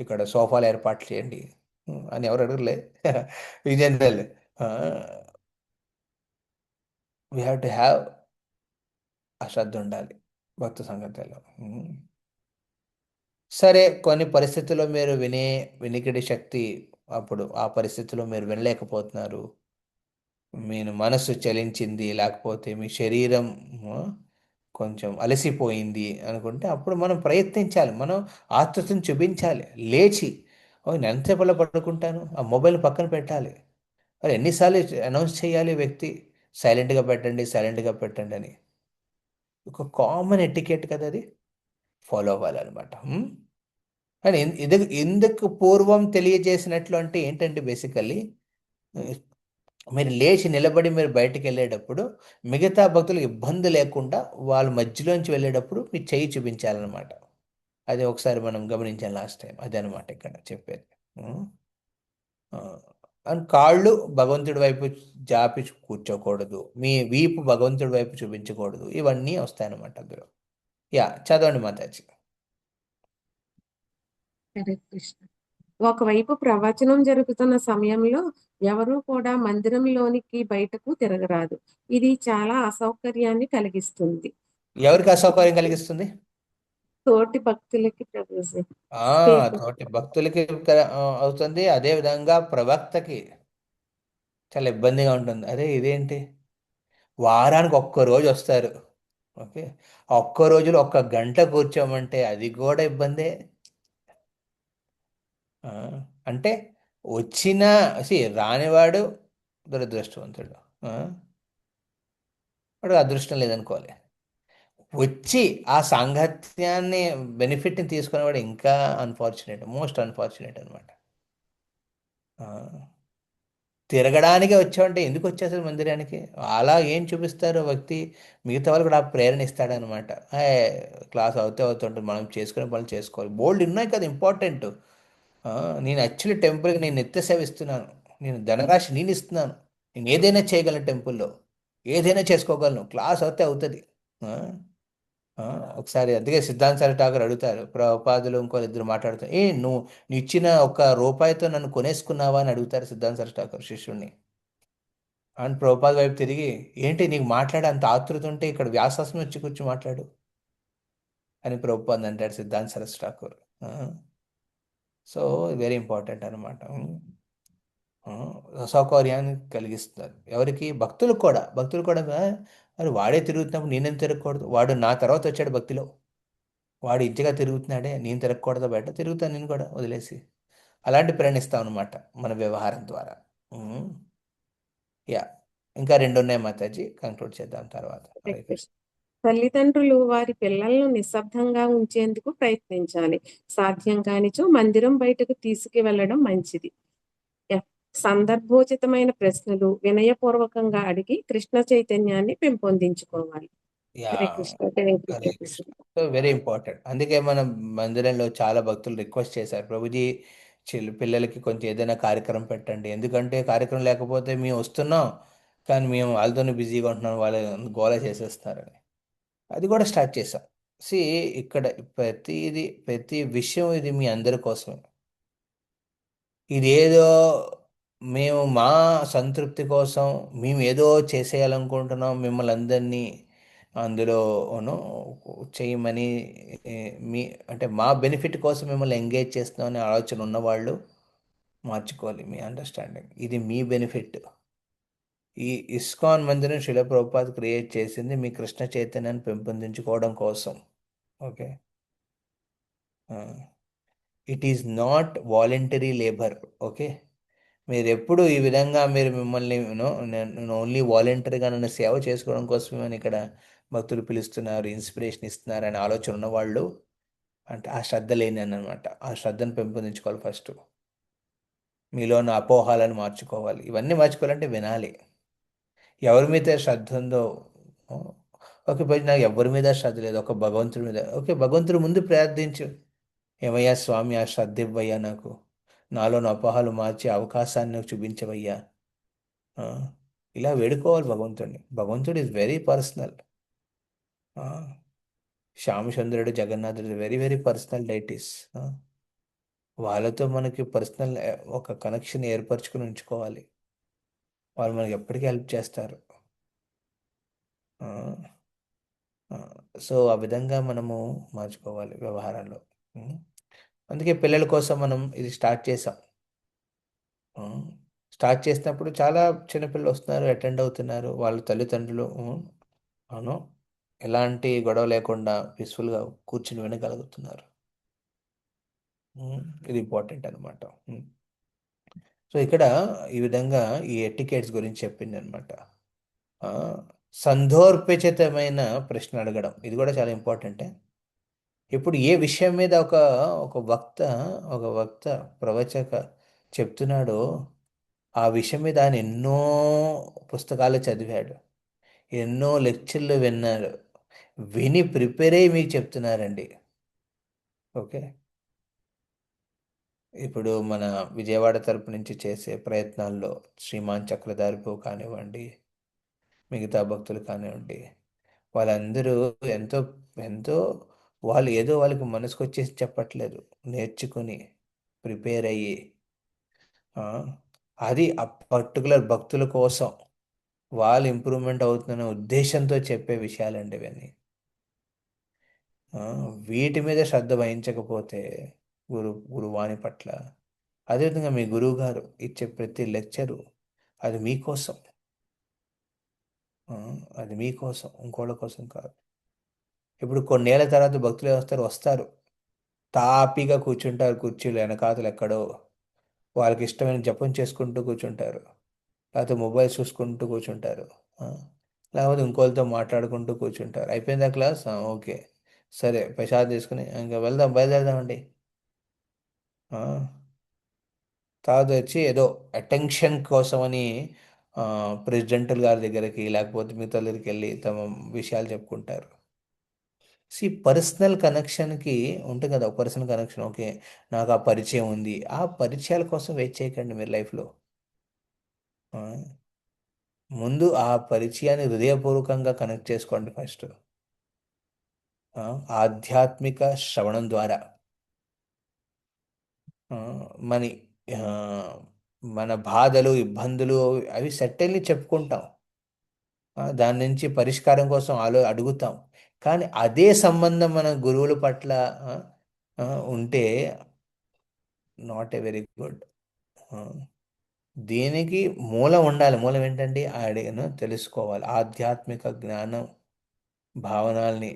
ఇక్కడ సోఫాలు ఏర్పాటు చేయండి అని ఎవరు అడగలే. General we have to have ఆ శ్రద్ధ ఉండాలి భక్త సంగతిలో. సరే, కొన్ని పరిస్థితుల్లో మీరు వినికిడి శక్తి, అప్పుడు ఆ పరిస్థితుల్లో మీరు వినలేకపోతున్నారు, మీ మనసు చలించింది, లేకపోతే మీ శరీరం ఆ, కొంచెం అలసిపోయింది అనుకుంటే అప్పుడు మనం ప్రయత్నించాలి, మనం ఆతృతను చూపించాలి, లేచి నేను ఎంతసేపట్లో పడుకుంటాను, ఆ మొబైల్ పక్కన పెట్టాలి. మరి ఎన్నిసార్లు అనౌన్స్ చేయాలి వ్యక్తి, సైలెంట్గా పెట్టండి, సైలెంట్గా పెట్టండి అని. ఒక కామన్ ఎటికెట్ కదా అది, ఫాలో అవ్వాలన్నమాట. కానీ ఎందుకు పూర్వం తెలియజేసినట్లు అంటే ఏంటంటే బేసికల్లీ మీరు లేచి నిలబడి మీరు బయటికి వెళ్ళేటప్పుడు మిగతా భక్తులకు ఇబ్బంది లేకుండా వాళ్ళ మధ్యలోంచి వెళ్ళేటప్పుడు మీ చెయ్యి చూపించాలన్నమాట. అది ఒకసారి మనం గమనించాం లాస్ట్ టైం, అదే అనమాట ఇక్కడ చెప్పేది. అండ్ కాళ్ళు భగవంతుడి వైపు జాపి కూర్చోకూడదు, మీ వీపు భగవంతుడి వైపు చూపించకూడదు, ఇవన్నీ వస్తాయన్నమాట అందులో. చదవండి మాతాజీ. హరే కృష్ణ. ఒకవైపు ప్రవచనం జరుగుతున్న సమయంలో ఎవరూ కూడా మందిరంలోనికి బయటకు తిరగరాదు. ఇది చాలా అసౌకర్యాన్ని కలిగిస్తుంది. ఎవరికి అసౌకర్యం కలిగిస్తుంది? తోటి భక్తులకి ప్రభుజీ. తోటి భక్తులకి అవుతుంది, అదే విధంగా ప్రవక్తకి చాలా ఇబ్బందిగా ఉంటుంది. అరే ఇదేంటి, వారానికి ఒక్క రోజు వస్తారు, ఓకే, ఒక్క రోజులో 1 గంట కూర్చోమంటే అది కూడా ఇబ్బందే. అంటే వచ్చిన రానివాడు దురదృష్టవంతుడు, వాడు అదృష్టం లేదనుకోవాలి. వచ్చి ఆ సాంగత్యాన్ని బెనిఫిట్ని తీసుకునేవాడు ఇంకా అన్ఫార్చునేట్, మోస్ట్ అన్ఫార్చునేట్ అనమాట. తిరగడానికే వచ్చామంటే ఎందుకు వచ్చేసారు మందిరానికి, అలా ఏం చూపిస్తారు వ్యక్తి, మిగతా వాళ్ళు కూడా ఆ ప్రేరణ ఇస్తాడనమాట. క్లాస్ అవుతుంటుంది, మనం చేసుకునే పనులు చేసుకోవాలి, బోల్డ్ ఉన్నాయి కదా ఇంపార్టెంట్. నేను యాక్చువల్లీ టెంపుల్కి నేను నిత్య సేవ ఇస్తున్నాను, నేను ధనరాశి నేను ఇస్తున్నాను, నేను ఏదైనా చేయగలను, టెంపుల్లో ఏదైనా చేసుకోగలను, క్లాస్ అవుతే అవుతుంది. ఒకసారి అందుకే సిద్ధాంత సరస్వతి ఠాకూర్ అడుగుతారు, ప్రభుపాదులు ఇంకో ఇద్దరు మాట్లాడుతారు, నువ్వు ఇచ్చిన 1 రూపాయితో నన్ను కొనేసుకున్నావా అని అడుగుతారు సిద్ధాంత సరస్వతి ఠాకూర్ శిష్యుడిని. అండ్ ప్రభుపాద వైపు తిరిగి, ఏంటి నీకు మాట్లాడే అంత ఆతృత ఉంటే ఇక్కడ వ్యాసాసం వచ్చి కూర్చో మాట్లాడు అని ప్రభుపాద అంటాడు సిద్ధాంత Saraswati Thakur. So very important అనమాట. అసౌకర్యాన్ని కలిగిస్తారు ఎవరికి, భక్తులకు కూడా. మరి వాడే తిరుగుతున్నప్పుడు నేనేం తిరగకూడదు, వాడు నా తర్వాత వచ్చాడు భక్తిలో, వాడు ఇంటిగా తిరుగుతున్నాడే, నేను తిరగకూడదు, బయట తిరుగుతాను నేను కూడా వదిలేసి, అలాంటి ప్రేరణిస్తాం అనమాట మన వ్యవహారం ద్వారా. ఇంకా 2 ఉన్నాయి మాతాజీ, కంక్లూడ్ చేద్దాం తర్వాత. తల్లిదండ్రులు వారి పిల్లలను నిశ్శబ్దంగా ఉంచేందుకు ప్రయత్నించాలి. సాధ్యం కానిచో మందిరం బయటకు తీసుకువెళ్ళడం మంచిది. సందర్భోచితమైన ప్రశ్నలు వినయపూర్వకంగా అడిగి కృష్ణ చైతన్యాన్ని పెంపొందించుకోవాలి. Yeah Hare Krishna Hare Hare Krishna. Krishna. So very important. అందుకే మన మందిరంలో చాలా భక్తులు రిక్వెస్ట్ చేశారు, ప్రభుజీ పిల్లలకి కొంచెం ఏదైనా కార్యక్రమం పెట్టండి, ఎందుకంటే కార్యక్రమం లేకపోతే మేము వస్తున్నాం కానీ మేము వాళ్ళతోనే బిజీగా ఉంటున్నాం, వాళ్ళు గోల చేసేస్తారని. అది కూడా స్టార్ట్ చేసాం. సి ఇక్కడ ప్రతి విషయం ఇది మీ అందరి కోసమే. ఇది ఏదో మేము మా సంతృప్తి కోసం మేము ఏదో చేసేయాలనుకుంటున్నాం మిమ్మల్ని అందరినీ అందులోను చేయమని, ఏ, మీ అంటే మా బెనిఫిట్ కోసం మిమ్మల్ని ఎంగేజ్ చేస్తున్నాం అనే ఆలోచన ఉన్నవాళ్ళు మార్చుకోవాలి మీ అండర్స్టాండింగ్. ఇది మీ బెనిఫిట్. ఈ ఇస్కాన్ మందిరం శిల ప్రభుపాద్ క్రియేట్ చేసింది మీ కృష్ణ చైతన్యాన్ని పెంపొందించుకోవడం కోసం. Okay, it is not voluntary labour. Okay, మీరు ఎప్పుడు ఈ విధంగా మీరు మిమ్మల్ని నేను ఓన్లీ వాలంటరీగా నన్ను సేవ చేసుకోవడం కోసమే అని ఇక్కడ భక్తులు పిలుస్తున్నారు, ఇన్స్పిరేషన్ ఇస్తున్నారు అనే ఆలోచన ఉన్నవాళ్ళు అంటే ఆ శ్రద్ధ లేని అనమాట. ఆ శ్రద్ధను పెంపొందించుకోవాలి ఫస్ట్. మీలో ఉన్న అపోహాలను మార్చుకోవాలి. ఇవన్నీ మార్చుకోవాలంటే వినాలి. ఎవరి మీద శ్రద్ధ ఉందో, ఓకే పోయి నాకు ఎవరి మీద శ్రద్ధ లేదు, ఒక భగవంతుడి మీద, ఓకే భగవంతుడి ముందు ప్రార్థించు, ఏమయ్యా స్వామి ఆ శ్రద్ధ ఇవ్వయ్యా, నాకు నాలోని అపోహాలు మార్చే అవకాశాన్ని నాకు చూపించవయ్యా. ఆ, ఇలా వేడుకోవాలి భగవంతుడిని. భగవంతుడు ఈజ్ వెరీ పర్సనల్. శ్యామచంద్రుడు, జగన్నాథుడు వెరీ వెరీ పర్సనల్ డైటీస్. వాళ్ళతో మనకి పర్సనల్ ఒక కనెక్షన్ ఏర్పరచుకుని ఉంచుకోవాలి. వాళ్ళు మనకి ఎప్పటికీ హెల్ప్ చేస్తారు. సో ఆ విధంగా మనము మార్చుకోవాలి వ్యవహారాల్లో. అందుకే పిల్లల కోసం మనం ఇది స్టార్ట్ చేసాం. స్టార్ట్ చేసినప్పుడు చాలా చిన్నపిల్లలు వస్తున్నారు, అటెండ్ అవుతున్నారు, వాళ్ళ తల్లిదండ్రులు అవును ఎలాంటి గొడవ లేకుండా పీస్ఫుల్గా కూర్చుని వినగలుగుతున్నారు. ఇది ఇంపార్టెంట్ అనమాట. సో ఇక్కడ ఈ విధంగా ఈ ఎటికేట్స్ గురించి చెప్పింది అనమాట. సందర్భోచితమైన ప్రశ్న అడగడం ఇది కూడా చాలా ఇంపార్టెంటే. ఇప్పుడు ఏ విషయం మీద ఒక వక్త ప్రవచక చెప్తున్నాడో ఆ విషయం మీద ఆయన ఎన్నో పుస్తకాలు చదివాడు, ఎన్నో లెక్చర్లు విన్నారు, విని ప్రిపేర్ అయ్యి మీకు చెప్తున్నారండి. ఓకే, ఇప్పుడు మన విజయవాడ తరపు నుంచి చేసే ప్రయత్నాల్లో శ్రీమాన్ చక్రధారిపు కానివ్వండి, మిగతా భక్తులు కానివ్వండి, వాళ్ళందరూ ఎంతో ఎంతో వాళ్ళు ఏదో వాళ్ళకి మనసుకు వచ్చేసి చెప్పట్లేదు, నేర్చుకుని ప్రిపేర్ అయ్యి అది ఆ పర్టికులర్ భక్తుల కోసం వాళ్ళు ఇంప్రూవ్మెంట్ అవుతున్న ఉద్దేశంతో చెప్పే విషయాలండి ఇవన్నీ. వీటి మీద శ్రద్ధ వహించకపోతే గురువాణి పట్ల, అదేవిధంగా మీ గురువు గారు ఇచ్చే ప్రతి లెక్చరు అది మీకోసం, అది మీకోసం, ఇంకోళ్ళ కోసం కాదు. ఇప్పుడు కొన్నేళ్ల తర్వాత భక్తులు వస్తారు తాపీగా కూర్చుంటారు కుర్చీలు వెనకాతలు ఎక్కడో, వాళ్ళకి ఇష్టమైన జపం చేసుకుంటూ కూర్చుంటారు, లేకపోతే మొబైల్ చూసుకుంటూ కూర్చుంటారు, లేకపోతే ఇంకోళ్ళతో మాట్లాడుకుంటూ కూర్చుంటారు. అయిపోయిందా క్లాస్? ఓకే సరే ప్రసాద్ తీసుకుని ఇంకా బయలుదేరదామండి. తర్వాత వచ్చి ఏదో అటెన్షన్ కోసమని ప్రెసిడెంట్ గారి దగ్గరికి లేకపోతే మిగతా దగ్గరికి వెళ్ళి తమ విషయాలు చెప్పుకుంటారు. పర్సనల్ కనెక్షన్కి ఉంటుంది కదా, పర్సనల్ కనెక్షన్. ఓకే నాకు ఆ పరిచయం ఉంది, ఆ పరిచయాల కోసం వెయిట్ చేయకండి మీరు లైఫ్లో. ముందు ఆ పరిచయాన్ని హృదయపూర్వకంగా కనెక్ట్ చేసుకోండి ఫస్ట్. ఆధ్యాత్మిక శ్రవణం ద్వారా మన మన బాధలు ఇబ్బందులు అవి సెటిల్ని చెప్పుకుంటాం, దాని నుంచి పరిష్కారం కోసం అడుగుతాం. కానీ అదే సంబంధం మన గురువుల పట్ల ఉంటే నాట్ ఏ వెరీ గుడ్. దీనికి మూలం ఉండాలి. మూలం ఏంటంటే అడిగను తెలుసుకోవాలి, ఆధ్యాత్మిక జ్ఞానం భావనల్ని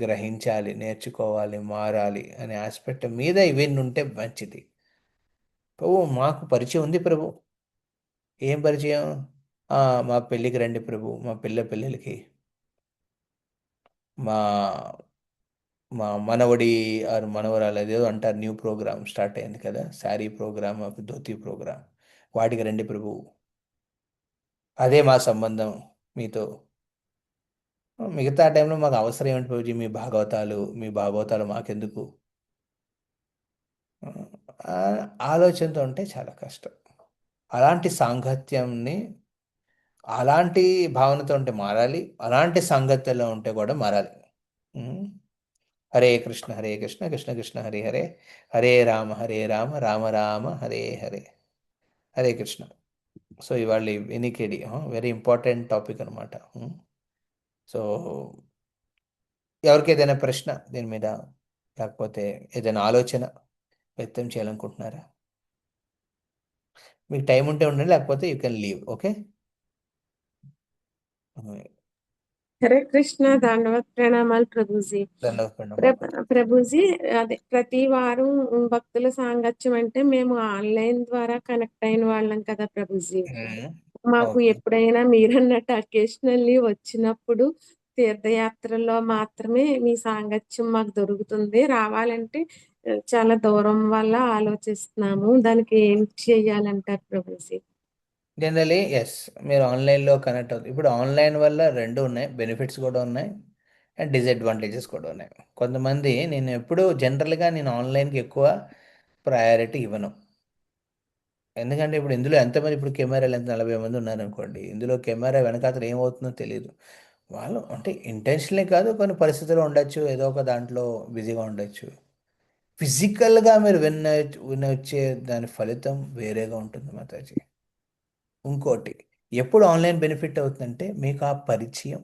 గ్రహించాలి, నేర్చుకోవాలి, మారాలి అనే ఆస్పెక్ట్ మీద ఇవన్నీ ఉంటే మంచిది. ప్రభు మాకు పరిచయం ఉంది ప్రభు. ఏం పరిచయం? మా పెళ్ళికి రండి ప్రభు, మా పిల్లలకి, మా మా మనవడి ఆరు మనవరాలు అదేదో అంటారు, న్యూ ప్రోగ్రామ్ స్టార్ట్ అయింది కదా, శారీ ప్రోగ్రామ్, ధోతి ప్రోగ్రామ్, వాటికి రండి ప్రభు, అదే మా సంబంధం మీతో. మిగతా టైంలో మాకు అవసరం ఏమిటి ప్రభుజీ, మీ భాగవతాలు మాకెందుకు? ఆ, ఆలోచనతో ఉంటే చాలా కష్టం. అలాంటి సాంగత్యంని, అలాంటి భావనతో ఉంటే మారాలి, అలాంటి సాంగత్యంలో ఉంటే కూడా మారాలి. ఉమ్. హరే కృష్ణ హరే కృష్ణ కృష్ణ కృష్ణ హరే హరే, హరే రామ రామ రామ హరే హరే. హరే కృష్ణ. సో ఇవాళ ఎనికేడి వెరీ ఇంపార్టెంట్ టాపిక్ అనమాట. సో ఎవరికి ఏదైనా ప్రశ్న దీని మీద, లేకపోతే ఏదైనా ఆలోచన వ్యక్తం చేయాలనుకుంటున్నారా? మీకు టైం ఉంటే ఉండండి, లేకపోతే you can leave. Okay. Hare Krishna, దండవత్ ప్రణామాలు ప్రభుజీ. ప్రభుజీ, అదే ప్రతి వారం భక్తుల సాంగత్యం అంటే మేము ఆన్లైన్ ద్వారా కనెక్ట్ అయిన వాళ్ళం కదా ప్రభుజీ. మాకు ఓకే. ఎప్పుడైనా మీరన్నట్టు అకేషనల్లీ వచ్చినప్పుడు తీర్థయాత్రల్లో మాత్రమే మీ సాంగత్యం మాకు దొరుకుతుంది. రావాలంటే చాలా దూరం వల్ల ఆలోచిస్తున్నాము. దానికి ఏం చెయ్యాలంటారు ప్రభుజీ? జనరలీ ఎస్, మీరు ఆన్లైన్లో కనెక్ట్ అవుతుంది. ఇప్పుడు ఆన్లైన్ వల్ల రెండు ఉన్నాయి, బెనిఫిట్స్ కూడా ఉన్నాయి అండ్ డిసడ్వాంటేజెస్ కూడా ఉన్నాయి. కొంతమంది, నేను ఎప్పుడు జనరల్గా నేను ఆన్లైన్కి ఎక్కువ ప్రయారిటీ ఇవ్వను. ఎందుకంటే ఇప్పుడు ఇందులో ఎంతమంది, ఇప్పుడు కెమెరాలు ఎంత 40 మంది ఉన్నారనుకోండి, ఇందులో కెమెరా వెనకాతల ఏమవుతుందో తెలియదు. వాళ్ళు అంటే ఇంటెన్షనలే కాదు, కొన్ని పరిస్థితుల్లో ఉండొచ్చు, ఏదో ఒక దాంట్లో బిజీగా ఉండొచ్చు. ఫిజికల్గా మీరు వినొచ్చే దాని ఫలితం వేరేగా ఉంటుంది మాతాజీ. ఇంకోటి, ఎప్పుడు ఆన్లైన్ బెనిఫిట్ అవుతుందంటే మీకు ఆ పరిచయం,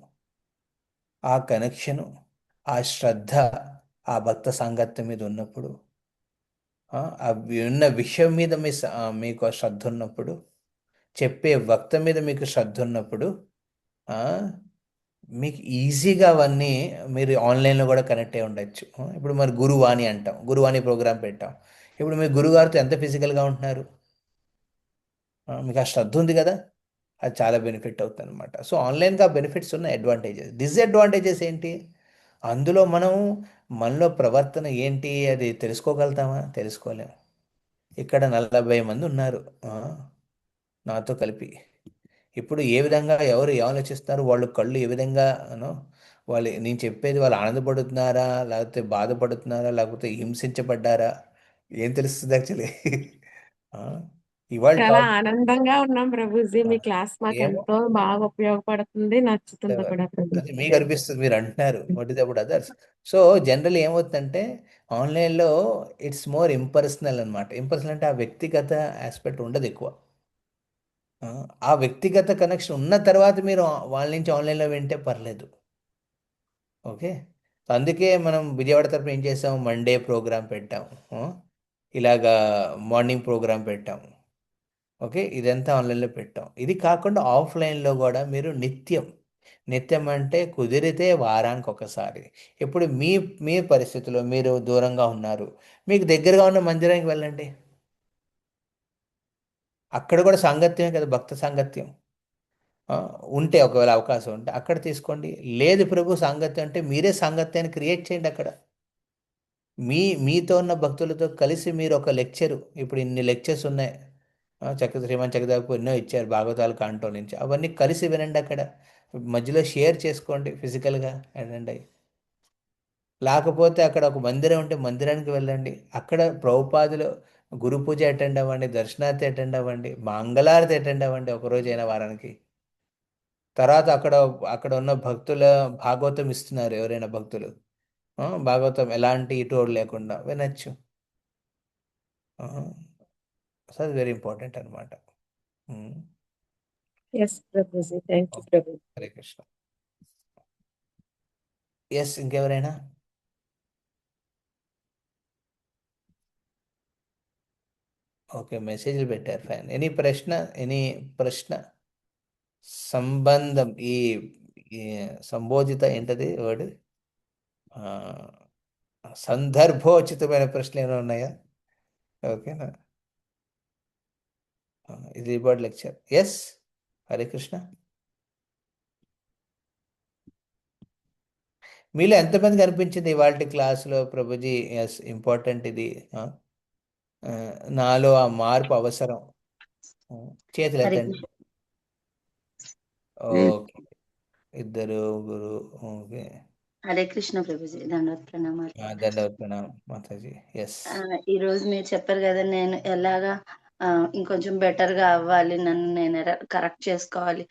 ఆ కనెక్షను, ఆ శ్రద్ధ, ఆ భక్త సాంగత్యం మీద ఉన్నప్పుడు, ఆ ఉన్న విషయం మీద మీకు ఆ శ్రద్ధ ఉన్నప్పుడు, చెప్పే వక్త మీద మీకు శ్రద్ధ ఉన్నప్పుడు, ఆ, మీకు ఈజీగా అవన్నీ మీరు ఆన్లైన్లో కూడా కనెక్ట్ అయి ఉండొచ్చు. ఇప్పుడు మరి గురువాణి అంటాం, గురువాణి ప్రోగ్రాం పెట్టాం. ఇప్పుడు మీ గురుగారితో ఎంత ఫిజికల్గా ఉంటున్నారు? మీకు ఆ శ్రద్ధ ఉంది కదా, అది చాలా బెనిఫిట్ అవుతుంది అనమాట. సో ఆన్లైన్గా బెనిఫిట్స్ ఉన్న అడ్వాంటేజెస్. డిసడ్వాంటేజెస్ ఏంటి? అందులో మనలో ప్రవర్తన ఏంటి అది తెలుసుకోగలుగుతామా? తెలుసుకోలేము. ఇక్కడ 40 మంది ఉన్నారు నాతో కలిపి. ఇప్పుడు ఏ విధంగా ఎవరు ఆలోచిస్తారు, వాళ్ళు కళ్ళు ఏ విధంగా నేను చెప్పేది వాళ్ళు ఆనందపడుతున్నారా, లేకపోతే బాధపడుతున్నారా, లేకపోతే హింసించబడ్డారా, ఏం తెలుస్తుంది యాక్చువల్లీ? ఇవాళ చాలా టాప్ ఆనందంగా ఉన్నాం ప్రభుజీ. మీ క్లాస్ మాకు ఏమో ఎంతో బాగా ఉపయోగపడుతుంది, నచ్చుతుంది కూడా అది ప్రభుజీ. మీకు అనిపిస్తుంది, మీరు అంటున్నారు what is about others. So general ఏమవుతుందంటే ఆన్లైన్లో ఇట్స్ మోర్ ఇంపర్సనల్ అనమాట. ఇంపర్సనల్ అంటే ఆ వ్యక్తిగత ఆస్పెక్ట్ ఉండదు ఎక్కువ. ఆ వ్యక్తిగత కనెక్షన్ ఉన్న తర్వాత మీరు వాళ్ళ నుంచి ఆన్లైన్లో వింటే పర్లేదు. ఓకే. సో అందుకే మనం విజయవాడ తరపున ఏం చేసాం, మండే ప్రోగ్రామ్ పెట్టాం, ఇలాగా మార్నింగ్ ప్రోగ్రామ్ పెట్టాం. ఓకే, ఇదంతా ఆన్లైన్లో పెట్టాం. ఇది కాకుండా ఆఫ్లైన్లో కూడా మీరు నిత్యం, నిత్యం అంటే కుదిరితే వారానికి ఒకసారి, ఇప్పుడు మీ పరిస్థితిలో మీరు దూరంగా ఉన్నారు, మీకు దగ్గరగా ఉన్న మందిరానికి వెళ్ళండి. అక్కడ కూడా సాంగత్యమే కదా, భక్త సాంగత్యం. ఉంటే ఒకవేళ అవకాశం ఉంటే అక్కడ తీసుకోండి. లేదు ప్రభు సాంగత్యం అంటే మీరే సాంగత్యాన్ని క్రియేట్ చేయండి అక్కడ. మీతో ఉన్న భక్తులతో కలిసి మీరు ఒక లెక్చరు, ఇప్పుడు ఇన్ని లెక్చర్స్ ఉన్నాయి, శ్రీమాన్ చక్రధాకు ఎన్నో ఇచ్చారు భాగవతాలు కాంటో నుంచి, అవన్నీ కలిసి వినండి అక్కడ. మధ్యలో షేర్ చేసుకోండి ఫిజికల్గా అటెండ్ అయ్యి. లేకపోతే అక్కడ ఒక మందిరం ఉంటే మందిరానికి వెళ్ళండి, అక్కడ ప్రభుపాదులు గురు పూజ అటెండ్ అవ్వండి, దర్శనార్థి అటెండ్ అవ్వండి, మంగళారతి అటెండ్ అవ్వండి ఒకరోజైనా వారానికి. తర్వాత అక్కడ అక్కడ ఉన్న భక్తుల భాగవతం ఇస్తున్నారు, ఎవరైనా భక్తులు భాగవతం ఎలాంటి ఇటు లేకుండా వినొచ్చు. సో అది వెరీ ఇంపార్టెంట్ అనమాట. Yes Prabhuji, thank you Prabhu. Hare Krishna. Yes, ఇంకెవరైనా? ఓకే, మెసేజ్లు పెట్టారు, ఫైన్. ఎనీ ప్రశ్న సంబంధం ఈ సంబోధిత ఏంటది వర్డ్, సందర్భోచితమైన ప్రశ్నలు ఏమైనా ఉన్నాయా? ఓకేనా, ఇది report lecture. Yes, Hare Krishna. మీలో ఎంతమంది కనిపించింది ఇవాళ క్లాసులో ప్రభుజీ ఎస్ ఇంపార్టెంట్ ఇది, నాలో ఆ మార్పు అవసరం? చేతులు హరే ఎత్తండి. కృష్ణ. ఓకే, ఇద్దరు ముగ్గురు. ఓకే. హరే కృష్ణ ప్రభుజీ, దండవత్ ప్రణామాలు. దండవత్ ప్రణామం మాతాజీ. ఎస్. ఈ రోజు మీరు చెప్పారు కదా, నేను ఎలాగా ఇంకొంచెం బెటర్ గా అవ్వాలి, నన్ను నేను కరెక్ట్ చేసుకోవాలి.